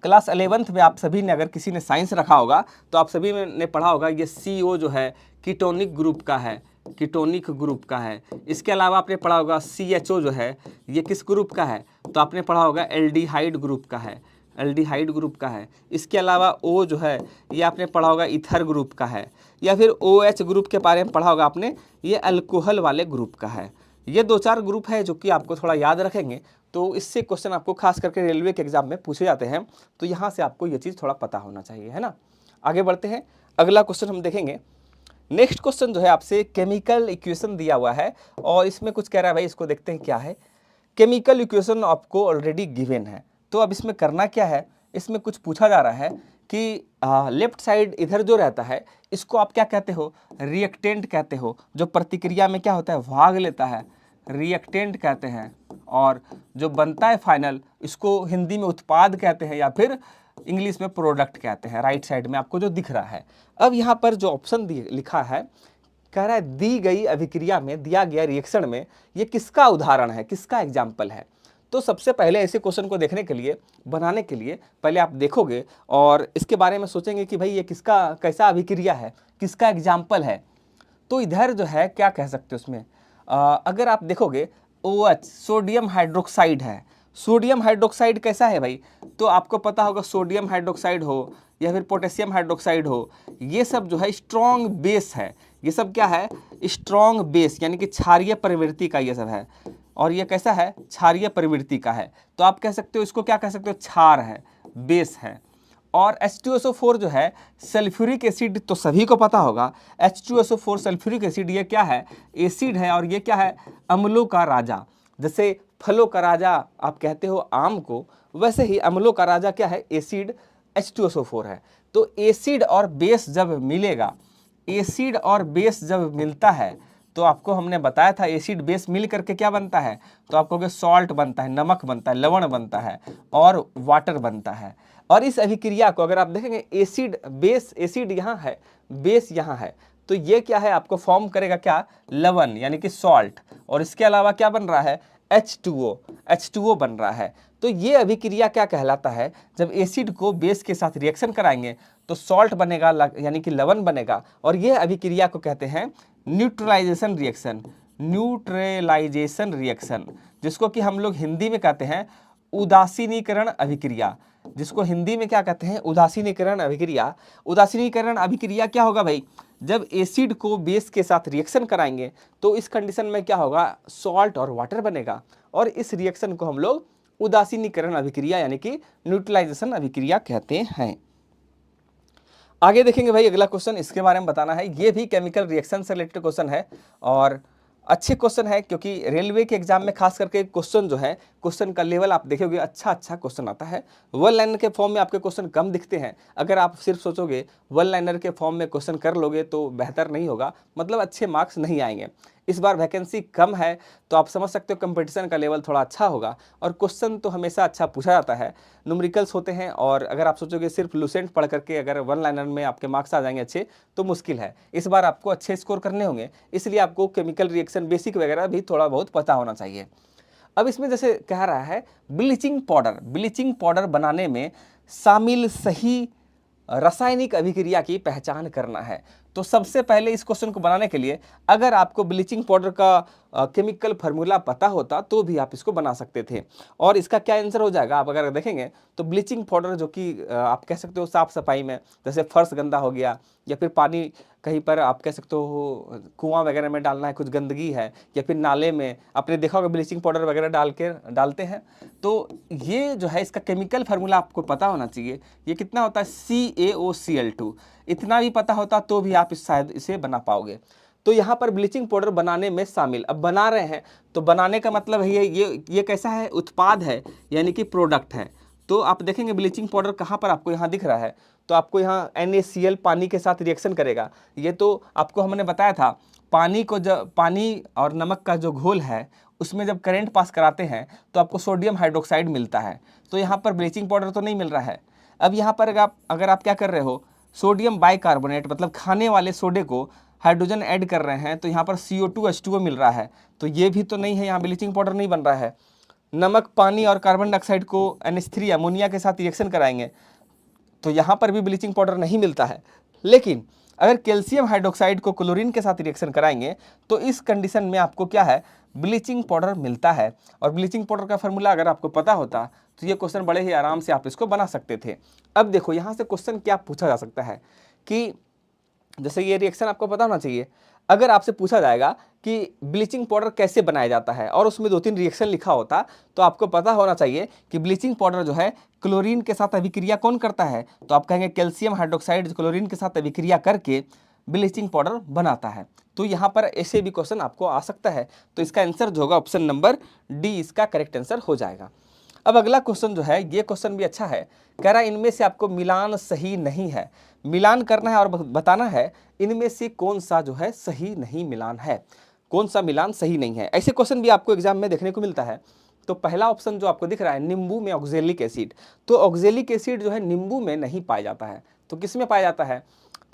क्लास 11th में, आप सभी ने अगर किसी ने साइंस रखा होगा तो आप सभी ने पढ़ा होगा ये CO जो है कीटोनिक ग्रुप का है, कीटोनिक ग्रुप का है। इसके अलावा आपने पढ़ा होगा CHO जो है ये किस ग्रुप का है, तो आपने पढ़ा होगा एल्डिहाइड ग्रुप का है, एल्डिहाइड ग्रुप का है। इसके अलावा O जो है ये आपने पढ़ा होगा ईथर ग्रुप का है, या फिर OH ग्रुप के बारे में पढ़ा होगा आपने, ये अल्कोहल वाले ग्रुप का है। ये 2-4 ग्रुप है जो कि आपको थोड़ा याद रखेंगे, तो इससे क्वेश्चन आपको खास करके रेलवे के एग्जाम में पूछे जाते हैं, तो यहाँ से आपको ये चीज़ थोड़ा पता होना चाहिए, है ना। आगे बढ़ते हैं, अगला क्वेश्चन हम देखेंगे। नेक्स्ट क्वेश्चन जो है आपसे केमिकल इक्वेशन दिया हुआ है, और इसमें कुछ कह रहा है, भाई इसको देखते हैं क्या है। केमिकल इक्वेशन आपको ऑलरेडी गिवन है, तो अब इसमें करना क्या है, इसमें कुछ पूछा जा रहा है कि लेफ्ट साइड इधर जो रहता है इसको आप क्या कहते हो, रिएक्टेंट कहते हो, जो प्रतिक्रिया में क्या होता है भाग लेता है, रिएक्टेंट कहते हैं। और जो बनता है फाइनल, इसको हिंदी में उत्पाद कहते हैं या फिर इंग्लिश में प्रोडक्ट कहते हैं। राइट साइड में आपको जो दिख रहा है, अब यहाँ पर जो ऑप्शन लिखा है, कह रहा है दी गई अभिक्रिया में, दिया गया रिएक्शन में ये किसका उदाहरण है, किसका एग्जाम्पल है। तो सबसे पहले ऐसे क्वेश्चन को देखने के लिए, बनाने के लिए पहले आप देखोगे और इसके बारे में सोचेंगे कि भाई ये किसका कैसा अभिक्रिया है, किसका एग्जाम्पल है। तो इधर जो है क्या कह सकते हो उसमें, अगर आप देखोगे OH सोडियम हाइड्रोक्साइड है। सोडियम हाइड्रोक्साइड कैसा है भाई, तो आपको पता होगा सोडियम हाइड्रोक्साइड हो या फिर पोटेशियम हाइड्रोक्साइड हो, ये सब जो है स्ट्रॉन्ग बेस है। ये सब क्या है, स्ट्रॉन्ग बेस, यानी कि क्षारीय प्रवृत्ति का ये सब है। और ये कैसा है, क्षारीय प्रवृत्ति का है। तो आप कह सकते हो इसको क्या कह सकते हो, क्षार है, बेस है। और H2SO4 जो है सल्फ्यूरिक एसिड, तो सभी को पता होगा H2SO4 सल्फ्यूरिक एसिड ये क्या है, एसिड है, और ये क्या है, अम्लों का राजा। जैसे फलों का राजा आप कहते हो आम को, वैसे ही अम्लों का राजा क्या है, एसिड H2SO4 है। तो एसिड और बेस जब मिलेगा, एसिड और बेस जब मिलता है, तो आपको हमने बताया था एसिड बेस मिल करके क्या बनता है, तो आपको सॉल्ट बनता है, नमक बनता है, लवण बनता है और वाटर बनता है। और इस अभिक्रिया को अगर आप देखेंगे एसिड बेस, एसिड यहाँ है, बेस यहाँ है, तो ये क्या है आपको फॉर्म करेगा क्या, लवण यानी कि सॉल्ट। और इसके अलावा क्या बन रहा है, H2O बन रहा है। तो ये अभिक्रिया क्या कहलाता है, जब एसिड को बेस के साथ रिएक्शन कराएंगे तो सॉल्ट बनेगा, यानी कि लवण बनेगा, और ये अभिक्रिया को कहते हैं न्यूट्रलाइजेशन रिएक्शन, जिसको कि हम लोग हिंदी में कहते हैं उदासीनीकरण अभिक्रिया। जिसको हिंदी में क्या कहते हैं, उदासीनीकरण अभिक्रिया। उदासीनीकरण अभिक्रिया क्या होगा भाई, जब एसिड को बेस के साथ रिएक्शन कराएंगे तो इस कंडीशन में क्या होगा, सॉल्ट और वाटर बनेगा, और इस रिएक्शन को हम लोग उदासीनीकरण अभिक्रिया यानी कि न्यूट्रलाइजेशन अभिक्रिया कहते हैं। आगे देखेंगे भाई अगला क्वेश्चन, इसके बारे में बताना है। ये भी केमिकल रिएक्शन से रिलेटेड क्वेश्चन है और अच्छे क्वेश्चन है, क्योंकि रेलवे के एग्जाम में खास करके क्वेश्चन जो है, क्वेश्चन का लेवल आप देखोगे अच्छा क्वेश्चन आता है। वन लाइनर के फॉर्म में आपके क्वेश्चन कम दिखते हैं। अगर आप सिर्फ सोचोगे वन लाइनर के फॉर्म में क्वेश्चन कर लोगे तो बेहतर नहीं होगा, मतलब अच्छे मार्क्स नहीं आएंगे। इस बार वैकेंसी कम है तो आप समझ सकते हो कंपटीशन का लेवल थोड़ा अच्छा होगा, और क्वेश्चन तो हमेशा अच्छा पूछा जाता है, न्यूमेरिकल्स होते हैं। और अगर आप सोचोगे सिर्फ लुसेंट पढ़ करके अगर वन लाइनर में आपके मार्क्स आ जाएंगे अच्छे, तो मुश्किल है। इस बार आपको अच्छे स्कोर करने होंगे, इसलिए आपको केमिकल रिएक्शन बेसिक वगैरह भी थोड़ा बहुत पता होना चाहिए। अब इसमें जैसे कह रहा है ब्लीचिंग पाउडर बनाने में शामिल सही रासायनिक अभिक्रिया की पहचान करना है। तो सबसे पहले इस क्वेश्चन को बनाने के लिए अगर आपको ब्लीचिंग पाउडर का केमिकल फार्मूला पता होता तो भी आप इसको बना सकते थे। और इसका क्या आंसर हो जाएगा, आप अगर देखेंगे तो ब्लीचिंग पाउडर जो कि आप कह सकते हो साफ सफाई में, जैसे फर्श गंदा हो गया या फिर पानी कहीं पर आप कह सकते हो कुआं वगैरह में डालना है, कुछ गंदगी है, या फिर नाले में आपने देखा होगा ब्लीचिंग पाउडर वगैरह डालते हैं। तो ये जो है इसका केमिकल फार्मूला आपको पता होना चाहिए। ये कितना होता है, CaOCl2। इतना भी पता होता तो भी आप शायद इसे बना पाओगे। तो यहाँ पर ब्लीचिंग पाउडर बनाने में शामिल, अब बना रहे हैं तो बनाने का मतलब है ये कैसा है, उत्पाद है यानी कि प्रोडक्ट है। तो आप देखेंगे ब्लीचिंग पाउडर कहाँ पर आपको यहाँ दिख रहा है, तो आपको यहाँ NaCl पानी के साथ रिएक्शन करेगा। ये तो आपको हमने बताया था, पानी और नमक का जो घोल है उसमें जब करंट पास कराते हैं तो आपको सोडियम हाइड्रोक्साइड मिलता है। तो यहाँ पर ब्लीचिंग पाउडर तो नहीं मिल रहा है। अब यहाँ पर अगर आप क्या कर रहे हो, सोडियम बाइकार्बोनेट मतलब खाने वाले सोडे को हाइड्रोजन ऐड कर रहे हैं, तो यहाँ पर CO2H2O मिल रहा है, तो ये भी तो नहीं है, यहाँ ब्लीचिंग पाउडर नहीं बन रहा है। नमक, पानी और कार्बन डाइऑक्साइड को NH3 अमोनिया के साथ रिएक्शन कराएंगे तो यहाँ पर भी ब्लीचिंग पाउडर नहीं मिलता है। लेकिन अगर कैल्शियम हाइड्रोक्साइड को क्लोरीन के साथ रिएक्शन कराएंगे तो इस कंडीशन में आपको क्या है, ब्लीचिंग पाउडर मिलता है। और ब्लीचिंग पाउडर का फार्मूला अगर आपको पता होता तो ये क्वेश्चन बड़े ही आराम से आप इसको बना सकते थे। अब देखो यहाँ से क्वेश्चन क्या पूछा जा सकता है कि जैसे ये रिएक्शन आपको पता होना चाहिए। अगर आपसे पूछा जाएगा कि ब्लीचिंग पाउडर कैसे बनाया जाता है और उसमें 2-3 रिएक्शन लिखा होता, तो आपको पता होना चाहिए कि ब्लीचिंग पाउडर जो है क्लोरीन के साथ अभिक्रिया कौन करता है, तो आप कहेंगे कैल्शियम हाइड्रोक्साइड क्लोरीन के साथ अभिक्रिया करके ब्लीचिंग पाउडर बनाता है। तो यहाँ पर ऐसे भी क्वेश्चन आपको आ सकता है। तो इसका आंसर जो होगा ऑप्शन नंबर डी इसका करेक्ट आंसर हो जाएगा। अब अगला क्वेश्चन जो है, ये क्वेश्चन भी अच्छा है। कह रहा है इनमें से आपको मिलान सही नहीं है, मिलान करना है और बताना है इनमें से कौन सा जो है सही नहीं मिलान है, कौन सा मिलान सही नहीं है। ऐसे क्वेश्चन भी आपको एग्जाम में देखने को मिलता है। तो पहला ऑप्शन जो आपको दिख रहा है, नींबू में ऑक्जेलिक एसिड, तो ऑक्जेलिक एसिड जो है नींबू में नहीं पाया जाता है। तो किस में पाया जाता है,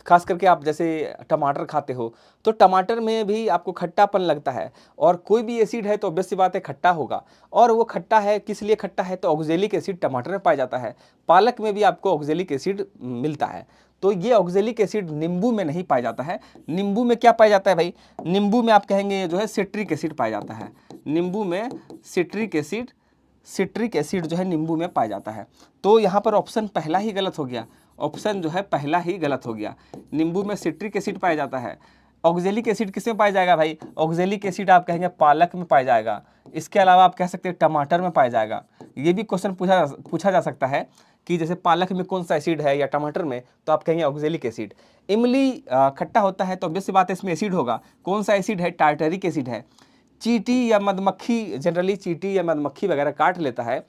खास करके आप जैसे टमाटर खाते हो तो टमाटर में भी आपको खट्टापन लगता है, और कोई भी एसिड है तो ऑब्वियस सी बात है खट्टा होगा, और वो खट्टा है किस लिए खट्टा है, तो ऑक्जेलिक एसिड टमाटर में पाया जाता है। पालक में भी आपको ऑक्जेलिक एसिड मिलता है। तो ये ऑक्जेलिक एसिड नींबू में नहीं पाया जाता है। नींबू में क्या पाया जाता है भाई, नींबू में आप कहेंगे जो है सिट्रिक एसिड पाया जाता है। नींबू में सिट्रिक एसिड जो है नींबू में पाया जाता है। तो यहाँ पर ऑप्शन पहला ही गलत हो गया, ऑप्शन जो है पहला ही गलत हो गया। नींबू में सिट्रिक एसिड पाया जाता है। ऑक्जेलिक एसिड किस में पाया जाएगा भाई, ऑक्जेलिक एसिड आप कहेंगे पालक में पाया जाएगा। इसके अलावा आप कह सकते हैं टमाटर में पाया जाएगा। ये भी क्वेश्चन पूछा जा सकता है कि जैसे पालक में कौन सा एसिड है या टमाटर में, तो आप कहेंगे ऑक्जेलिक एसिड। इमली खट्टा होता है तो ऑब्वियस सी बात है इसमें एसिड होगा। कौन सा एसिड है, टार्टरिक एसिड है। चींटी या मधुमक्खी, जनरली चींटी या मधुमक्खी वगैरह काट लेता है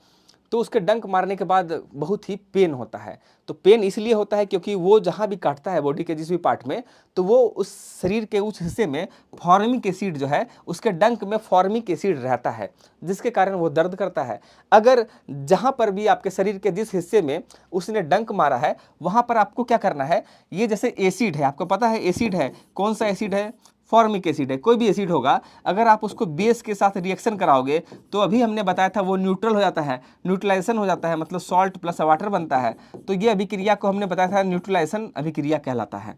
तो उसके डंक मारने के बाद बहुत ही पेन होता है। तो पेन इसलिए होता है क्योंकि वो जहाँ भी काटता है बॉडी के जिस भी पार्ट में, तो वो उस शरीर के उस हिस्से में फॉर्मिक एसिड जो है, उसके डंक में फॉर्मिक एसिड रहता है, जिसके कारण वो दर्द करता है। अगर जहाँ पर भी आपके शरीर के जिस हिस्से में उसने डंक मारा है वहाँ पर आपको क्या करना है, ये जैसे एसिड है, आपको पता है एसिड है, कौन सा एसिड है, फॉर्मिक एसिड है, कोई भी एसिड होगा, अगर आप उसको बेस के साथ रिएक्शन कराओगे तो अभी हमने बताया था वो न्यूट्रल हो जाता है, न्यूट्रलाइजेशन हो जाता है, मतलब सॉल्ट प्लस वाटर बनता है। तो ये अभिक्रिया को हमने बताया था न्यूट्रलाइजेशन अभिक्रिया कहलाता है।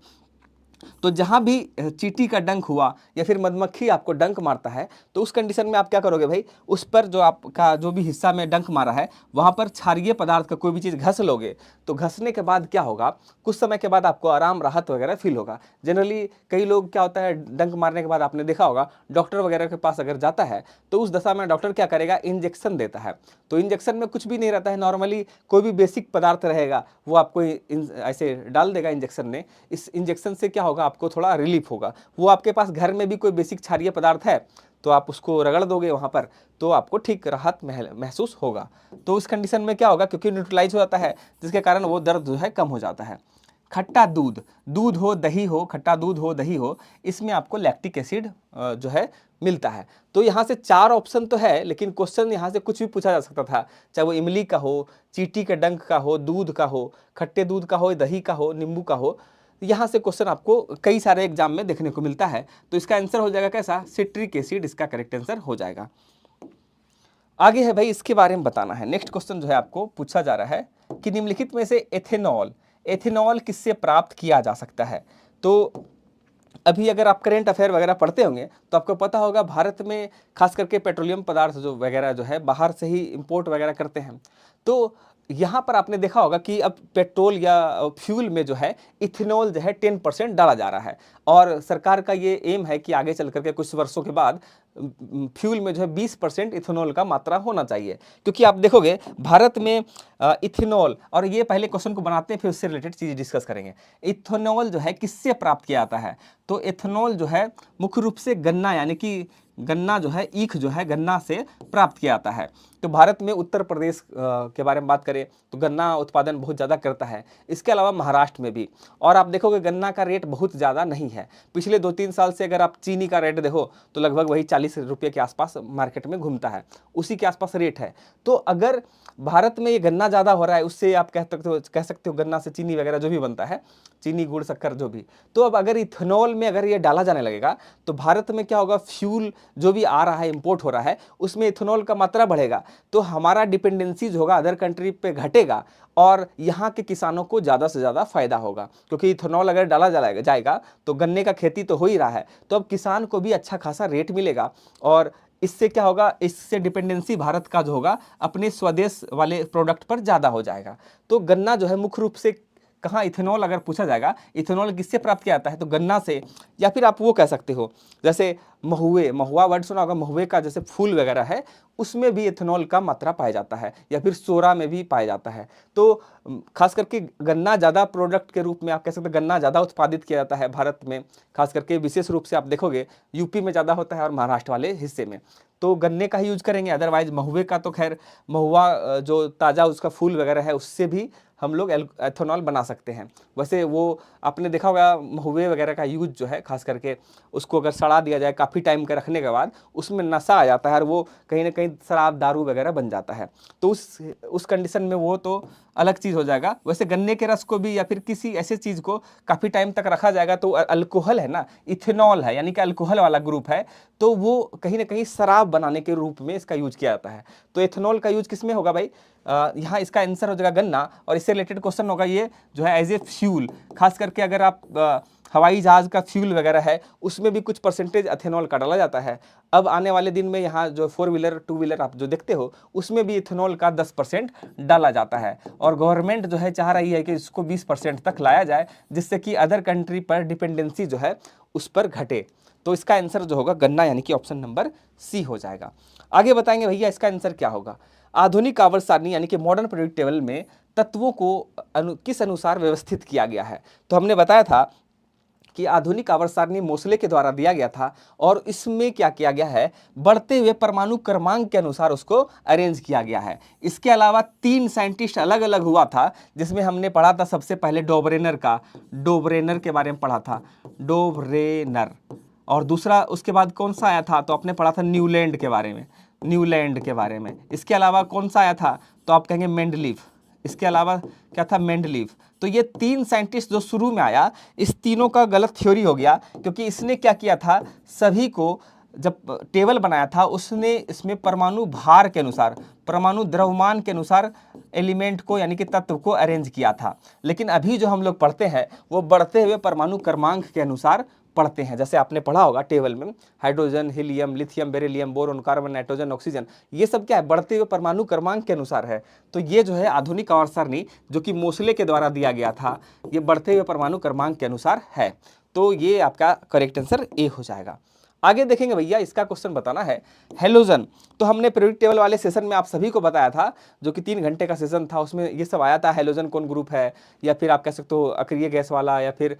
तो जहां भी चींटी का डंक हुआ या फिर मधुमक्खी आपको डंक मारता है तो उस कंडीशन में आप क्या करोगे भाई, उस पर जो आपका जो भी हिस्सा में डंक मारा है वहां पर क्षारीय पदार्थ का कोई भी चीज़ घस लोगे। तो घसने के बाद क्या होगा, कुछ समय के बाद आपको आराम राहत वगैरह फील होगा। जनरली कई लोग क्या होता है, डंक मारने के बाद आपने देखा होगा डॉक्टर वगैरह के पास अगर जाता है तो उस दशा में डॉक्टर क्या करेगा, इंजेक्शन देता है। तो इंजेक्शन में कुछ भी नहीं रहता है, नॉर्मली कोई भी बेसिक पदार्थ रहेगा वो आपको ऐसे डाल देगा इंजेक्शन में। इस इंजेक्शन से क्या होगा, आपको थोड़ा रिलीफ होगा। वो आपके पास घर में भी कोई बेसिक क्षारीय पदार्थ है तो आप उसको रगड़ दोगे वहां पर, तो आपको ठीक राहत महसूस होगा। तो उस कंडीशन में क्या होगा, क्योंकि न्यूट्रलाइज हो जाता है जिसके कारण वो दर्द जो है कम हो जाता है। खट्टा दूध, दूध हो दही हो, खट्टा दूध हो दही हो, इसमें आपको लैक्टिक एसिड जो है मिलता है। तो यहाँ से 4 ऑप्शन तो है, लेकिन क्वेश्चन यहाँ से कुछ भी पूछा जा सकता था, चाहे वो इमली का हो, चींटी के डंक का हो, दूध का हो, खट्टे दूध का हो, दही का हो, नींबू का हो। यहाँ से क्वेश्चन आपको कई सारे एग्जाम में देखने को मिलता है। तो इसका आंसर हो जाएगा कैसा, सिट्रिक एसिड इसका करेक्ट आंसर हो जाएगा। आगे है भाई, इसके बारे में बताना है। नेक्स्ट क्वेश्चन जो है आपको पूछा जा रहा है कि निम्नलिखित में से एथेनॉल, एथेनॉल किससे प्राप्त किया जा सकता है। तो अभी अगर आप करेंट अफेयर वगैरह पढ़ते होंगे तो आपको पता होगा भारत में खास करके पेट्रोलियम पदार्थ जो वगैरह जो है बाहर से ही इंपोर्ट वगैरह करते हैं। तो यहाँ पर आपने देखा होगा कि अब पेट्रोल या फ्यूल में जो है इथेनॉल जो है 10% डाला जा रहा है, और सरकार का ये एम है कि आगे चल करके कुछ वर्षों के बाद फ्यूल में जो है 20% इथेनॉल का मात्रा होना चाहिए। क्योंकि आप देखोगे भारत में इथेनॉल, और ये पहले क्वेश्चन को बनाते हैं फिर उससे रिलेटेड चीज़ डिस्कस करेंगे। इथेनॉल जो है किससे प्राप्त किया जाता है, तो इथेनॉल जो है मुख्य रूप से गन्ना, यानी कि गन्ना जो है, ईख जो है गन्ना से प्राप्त किया जाता है। तो भारत में उत्तर प्रदेश के बारे में बात करें तो गन्ना उत्पादन बहुत ज़्यादा करता है, इसके अलावा महाराष्ट्र में भी। और आप देखोगे गन्ना का रेट बहुत ज़्यादा नहीं है। पिछले 2-3 साल से अगर आप चीनी का रेट देखो तो लगभग वही 40 रुपये के आसपास मार्केट में घूमता है, उसी के आसपास रेट है। तो अगर भारत में ये गन्ना ज़्यादा हो रहा है, उससे आप कह सकते हो गन्ना से चीनी वगैरह जो भी बनता है, चीनी गुड़ शक्कर जो भी। तो अब अगर इथेनॉल में अगर ये डाला जाने लगेगा तो भारत में क्या होगा, फ्यूल जो भी आ रहा है, इंपोर्ट हो रहा है, उसमें इथेनॉल का मात्रा बढ़ेगा। तो हमारा डिपेंडेंसी जो होगा अदर कंट्री पे घटेगा और यहाँ के किसानों को ज़्यादा से ज़्यादा फायदा होगा। क्योंकि इथेनॉल अगर डाला जाएगा तो गन्ने का खेती तो हो ही रहा है, तो अब किसान को भी अच्छा खासा रेट मिलेगा। और इससे क्या होगा, इससे डिपेंडेंसी भारत का जो होगा अपने स्वदेश वाले प्रोडक्ट पर ज़्यादा हो जाएगा। तो गन्ना जो है मुख्य रूप से कहाँ, इथेनॉल अगर पूछा जाएगा इथेनॉल किससे प्राप्त किया जाता है तो गन्ना से, या फिर आप वो कह सकते हो जैसे महुए, महुआ वर्ड सुना होगा, महुए का जैसे फूल वगैरह है उसमें भी इथेनॉल का मात्रा पाया जाता है, या फिर सोरा में भी पाया जाता है। तो खास करके गन्ना ज़्यादा प्रोडक्ट के रूप में आप कह सकते हैं, गन्ना ज़्यादा उत्पादित किया जाता है भारत में, खास करके विशेष रूप से आप देखोगे यूपी में ज़्यादा होता है और महाराष्ट्र वाले हिस्से में, तो गन्ने का ही यूज करेंगे। अदरवाइज महुए का तो खैर, महुआ जो ताज़ा उसका फूल वगैरह है उससे भी हम लोग एथेनॉल बना सकते हैं। वैसे वो आपने देखा होगा महुए वगैरह का यूज जो है, खास करके उसको अगर सड़ा दिया जाए काफ़ी टाइम का रखने के बाद उसमें नशा आ जाता है और वो कहीं ना कहीं शराब दारू वगैरह बन जाता है। तो उस कंडीशन में वो तो अलग चीज़ हो जाएगा। वैसे गन्ने के रस को भी या फिर किसी ऐसे चीज़ को काफ़ी टाइम तक रखा जाएगा तो अल्कोहल है ना, इथेनॉल है, यानी कि अल्कोहल वाला ग्रुप है, तो वो कहीं ना कहीं शराब बनाने के रूप में इसका यूज किया जाता है। तो इथेनॉल का यूज किस में होगा भाई, यहाँ इसका आंसर हो जाएगा गन्ना। और इससे रिलेटेड क्वेश्चन होगा ये जो है एज ए फ्यूल, खास करके अगर आप हवाई जहाज़ का फ्यूल वगैरह है उसमें भी कुछ परसेंटेज इथेनॉल का डाला जाता है। अब आने वाले दिन में यहाँ जो 4 व्हीलर 2 व्हीलर आप जो देखते हो उसमें भी इथेनॉल का 10% डाला जाता है, और गवर्नमेंट जो है चाह रही है कि इसको 20% तक लाया जाए, जिससे कि अदर कंट्री पर डिपेंडेंसी जो है उस पर घटे। तो इसका आंसर जो होगा गन्ना, यानी कि ऑप्शन नंबर सी हो जाएगा। आगे बताएंगे भैया इसका आंसर क्या होगा। आधुनिक आवर्त सारणी यानी कि मॉडर्न पीरियोडिक टेबल में तत्वों को किस अनुसार व्यवस्थित किया गया है। तो हमने बताया था कि आधुनिक आवर्त सारणी मोसले के द्वारा दिया गया था, और इसमें क्या किया गया है, बढ़ते हुए परमाणु क्रमांक के अनुसार उसको अरेंज किया गया है। इसके अलावा 3 साइंटिस्ट अलग अलग हुआ था, जिसमें हमने पढ़ा था सबसे पहले डोबरेनर के बारे में पढ़ा था, डोबरेनर। और दूसरा उसके बाद कौन सा आया था, तो आपने पढ़ा था न्यूलैंड के बारे में। इसके अलावा कौन सा आया था, तो आप कहेंगे मेंडलीफ। इसके अलावा क्या था, मेंडलीव। तो ये 3 साइंटिस्ट जो शुरू में आया, इस तीनों का गलत थ्योरी हो गया, क्योंकि इसने क्या किया था, सभी को जब टेबल बनाया था उसने इसमें परमाणु भार के अनुसार, परमाणु द्रव्यमान के अनुसार एलिमेंट को यानी कि तत्व को अरेंज किया था। लेकिन अभी जो हम लोग पढ़ते हैं वो बढ़ते हुए परमाणु क्रमांक के अनुसार पढ़ते हैं। जैसे आपने पढ़ा होगा टेबल में, hydrogen, helium, lithium, beryllium, boron, carbon, nitrogen, oxygen, ये सब क्या है, बढ़ते हुए परमाणु क्रमांक के अनुसार है। तो ये जो है आधुनिक आवर्त सारणी जो कि मोसले के द्वारा दिया गया था, ये बढ़ते हुए परमाणु क्रमांक के अनुसार है। तो ये आपका करेक्ट आंसर ए हो जाएगा। आगे देखेंगे भैया, इसका क्वेश्चन बताना है हैलोजन। तो हमने पीरियोडिक टेबल वाले सेशन में आप सभी को बताया था, जो कि 3 घंटे का सेशन था, उसमें ये सब आया था, हैलोजन कौन ग्रुप है, या फिर आप कह सकते हो अक्रिय गैस वाला, या फिर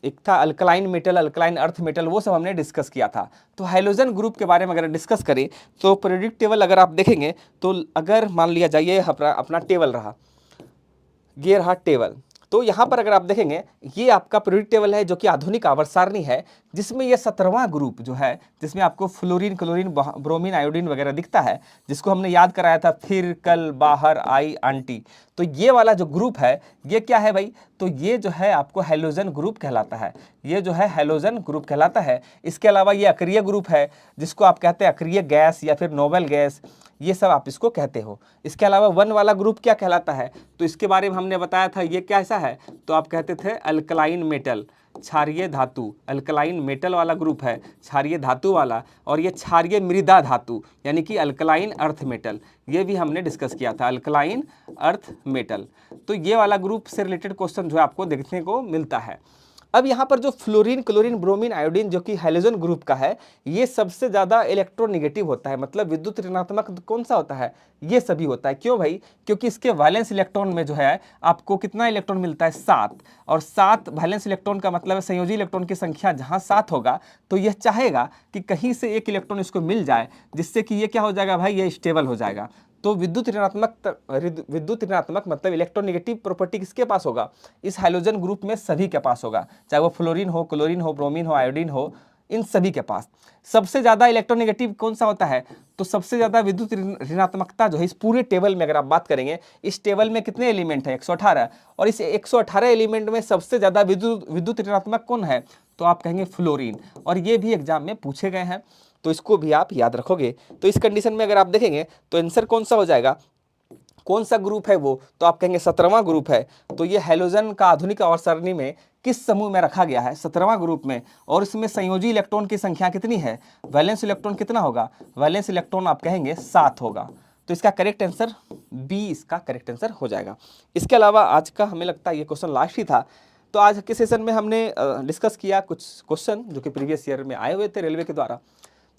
एक था alkaline metal, alkaline earth metal, वो सब हमने डिस्कस किया था। तो हैलोजन ग्रुप के बारे में अगर डिस्कस करें तो पीरियोडिक टेबल अगर आप देखेंगे तो अगर मान लिया जाइए अपना टेबल रहा, ये रहा टेबल, तो यहाँ पर अगर आप देखेंगे ये आपका पीरियोडिक टेबल है जो कि आधुनिक आवर्त सारणी है, जिसमें ये 17वां ग्रुप जो है, जिसमें आपको फ्लोरीन, क्लोरीन, ब्रोमीन, आयोडीन वगैरह दिखता है, जिसको हमने याद कराया था फिर, कल, बाहर, आई, आंटी। तो ये वाला जो ग्रुप है ये क्या है भाई, तो ये जो है आपको हैलोजन ग्रुप कहलाता है, ये जो है हैलोजन ग्रुप कहलाता है। इसके अलावा ये अक्रिय ग्रुप है, जिसको आप कहते हैं अक्रिय गैस या फिर नोबल गैस, ये सब आप इसको कहते हो। इसके अलावा 1 वाला ग्रुप क्या कहलाता है, तो इसके बारे में हमने बताया था, ये कैसा है, तो आप कहते थे अल्कलाइन मेटल, क्षारीय धातु, अल्कलाइन मेटल वाला ग्रुप है, क्षारीय धातु वाला, और ये क्षारीय मृदा धातु यानी कि अल्कलाइन अर्थ मेटल, ये भी हमने डिस्कस किया था, अल्कलाइन अर्थ मेटल। तो ये वाला ग्रुप से रिलेटेड क्वेश्चन जो है आपको देखने को मिलता है। अब यहाँ पर जो फ्लोरीन, क्लोरीन, ब्रोमीन, आयोडीन जो कि हैलोजन ग्रुप का है, ये सबसे ज़्यादा इलेक्ट्रोनेगेटिव होता है, मतलब विद्युत ऋणात्मक कौन सा होता है, ये सभी होता है। क्यों भाई, क्योंकि इसके वैलेंस इलेक्ट्रॉन में जो है आपको कितना इलेक्ट्रॉन मिलता है, 7, और 7 वैलेंस इलेक्ट्रॉन का मतलब है संयोजी इलेक्ट्रॉन की संख्या जहाँ 7 होगा, तो यह चाहेगा कि कहीं से एक इलेक्ट्रॉन इसको मिल जाए, जिससे कि ये क्या हो जाएगा भाई, ये स्टेबल हो जाएगा। तो विद्युत ऋणात्मक मतलब इलेक्ट्रोनेगेटिव प्रॉपर्टी किसके पास होगा, इस हैलोजन ग्रुप में सभी के पास होगा, चाहे वो फ्लोरीन हो, क्लोरीन हो, ब्रोमीन हो, आयोडीन हो, इन सभी के पास। सबसे ज़्यादा इलेक्ट्रोनेगेटिव कौन सा होता है, तो सबसे ज़्यादा विद्युत ऋणात्मकता जो है इस पूरे टेबल में अगर आप बात करेंगे, इस टेबल में कितने एलिमेंट हैं, 118, और इस 118 एलिमेंट में सबसे ज़्यादा विद्युत ऋणात्मक कौन है, तो आप कहेंगे फ्लोरीन, और ये भी एग्जाम में पूछे गए हैं, तो इसको भी आप याद रखोगे। तो इस कंडीशन में अगर आप देखेंगे तो आंसर कौन सा हो जाएगा, कौन सा ग्रुप है वो, तो आप कहेंगे 17वां ग्रुप है। तो ये हैलोजन का आधुनिक आवर्त सारणी में किस समूह में रखा गया है, 17वां ग्रुप में, और इसमें संयोजी इलेक्ट्रॉन की संख्या कितनी है, वैलेंस इलेक्ट्रॉन कितना होगा, वैलेंस इलेक्ट्रॉन आप कहेंगे 7 होगा। तो इसका करेक्ट आंसर बी, इसका करेक्ट आंसर हो जाएगा। इसके अलावा आज का हमें लगता है ये क्वेश्चन लास्ट ही था। तो आज के सेशन में हमने डिस्कस किया कुछ क्वेश्चन जो कि प्रीवियस ईयर में आए हुए थे रेलवे के द्वारा।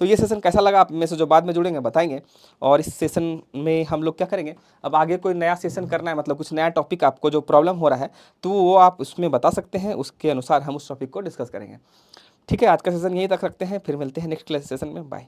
तो ये सेशन कैसा लगा आप में से जो बाद में जुड़ेंगे बताएंगे, और इस सेशन में हम लोग क्या करेंगे, अब आगे कोई नया सेशन करना है, मतलब कुछ नया टॉपिक आपको जो प्रॉब्लम हो रहा है तो वो आप उसमें बता सकते हैं, उसके अनुसार हम उस टॉपिक को डिस्कस करेंगे। ठीक है, आज का सेशन यहीं तक रखते हैं, फिर मिलते हैं नेक्स्ट क्लास सेशन में, बाय।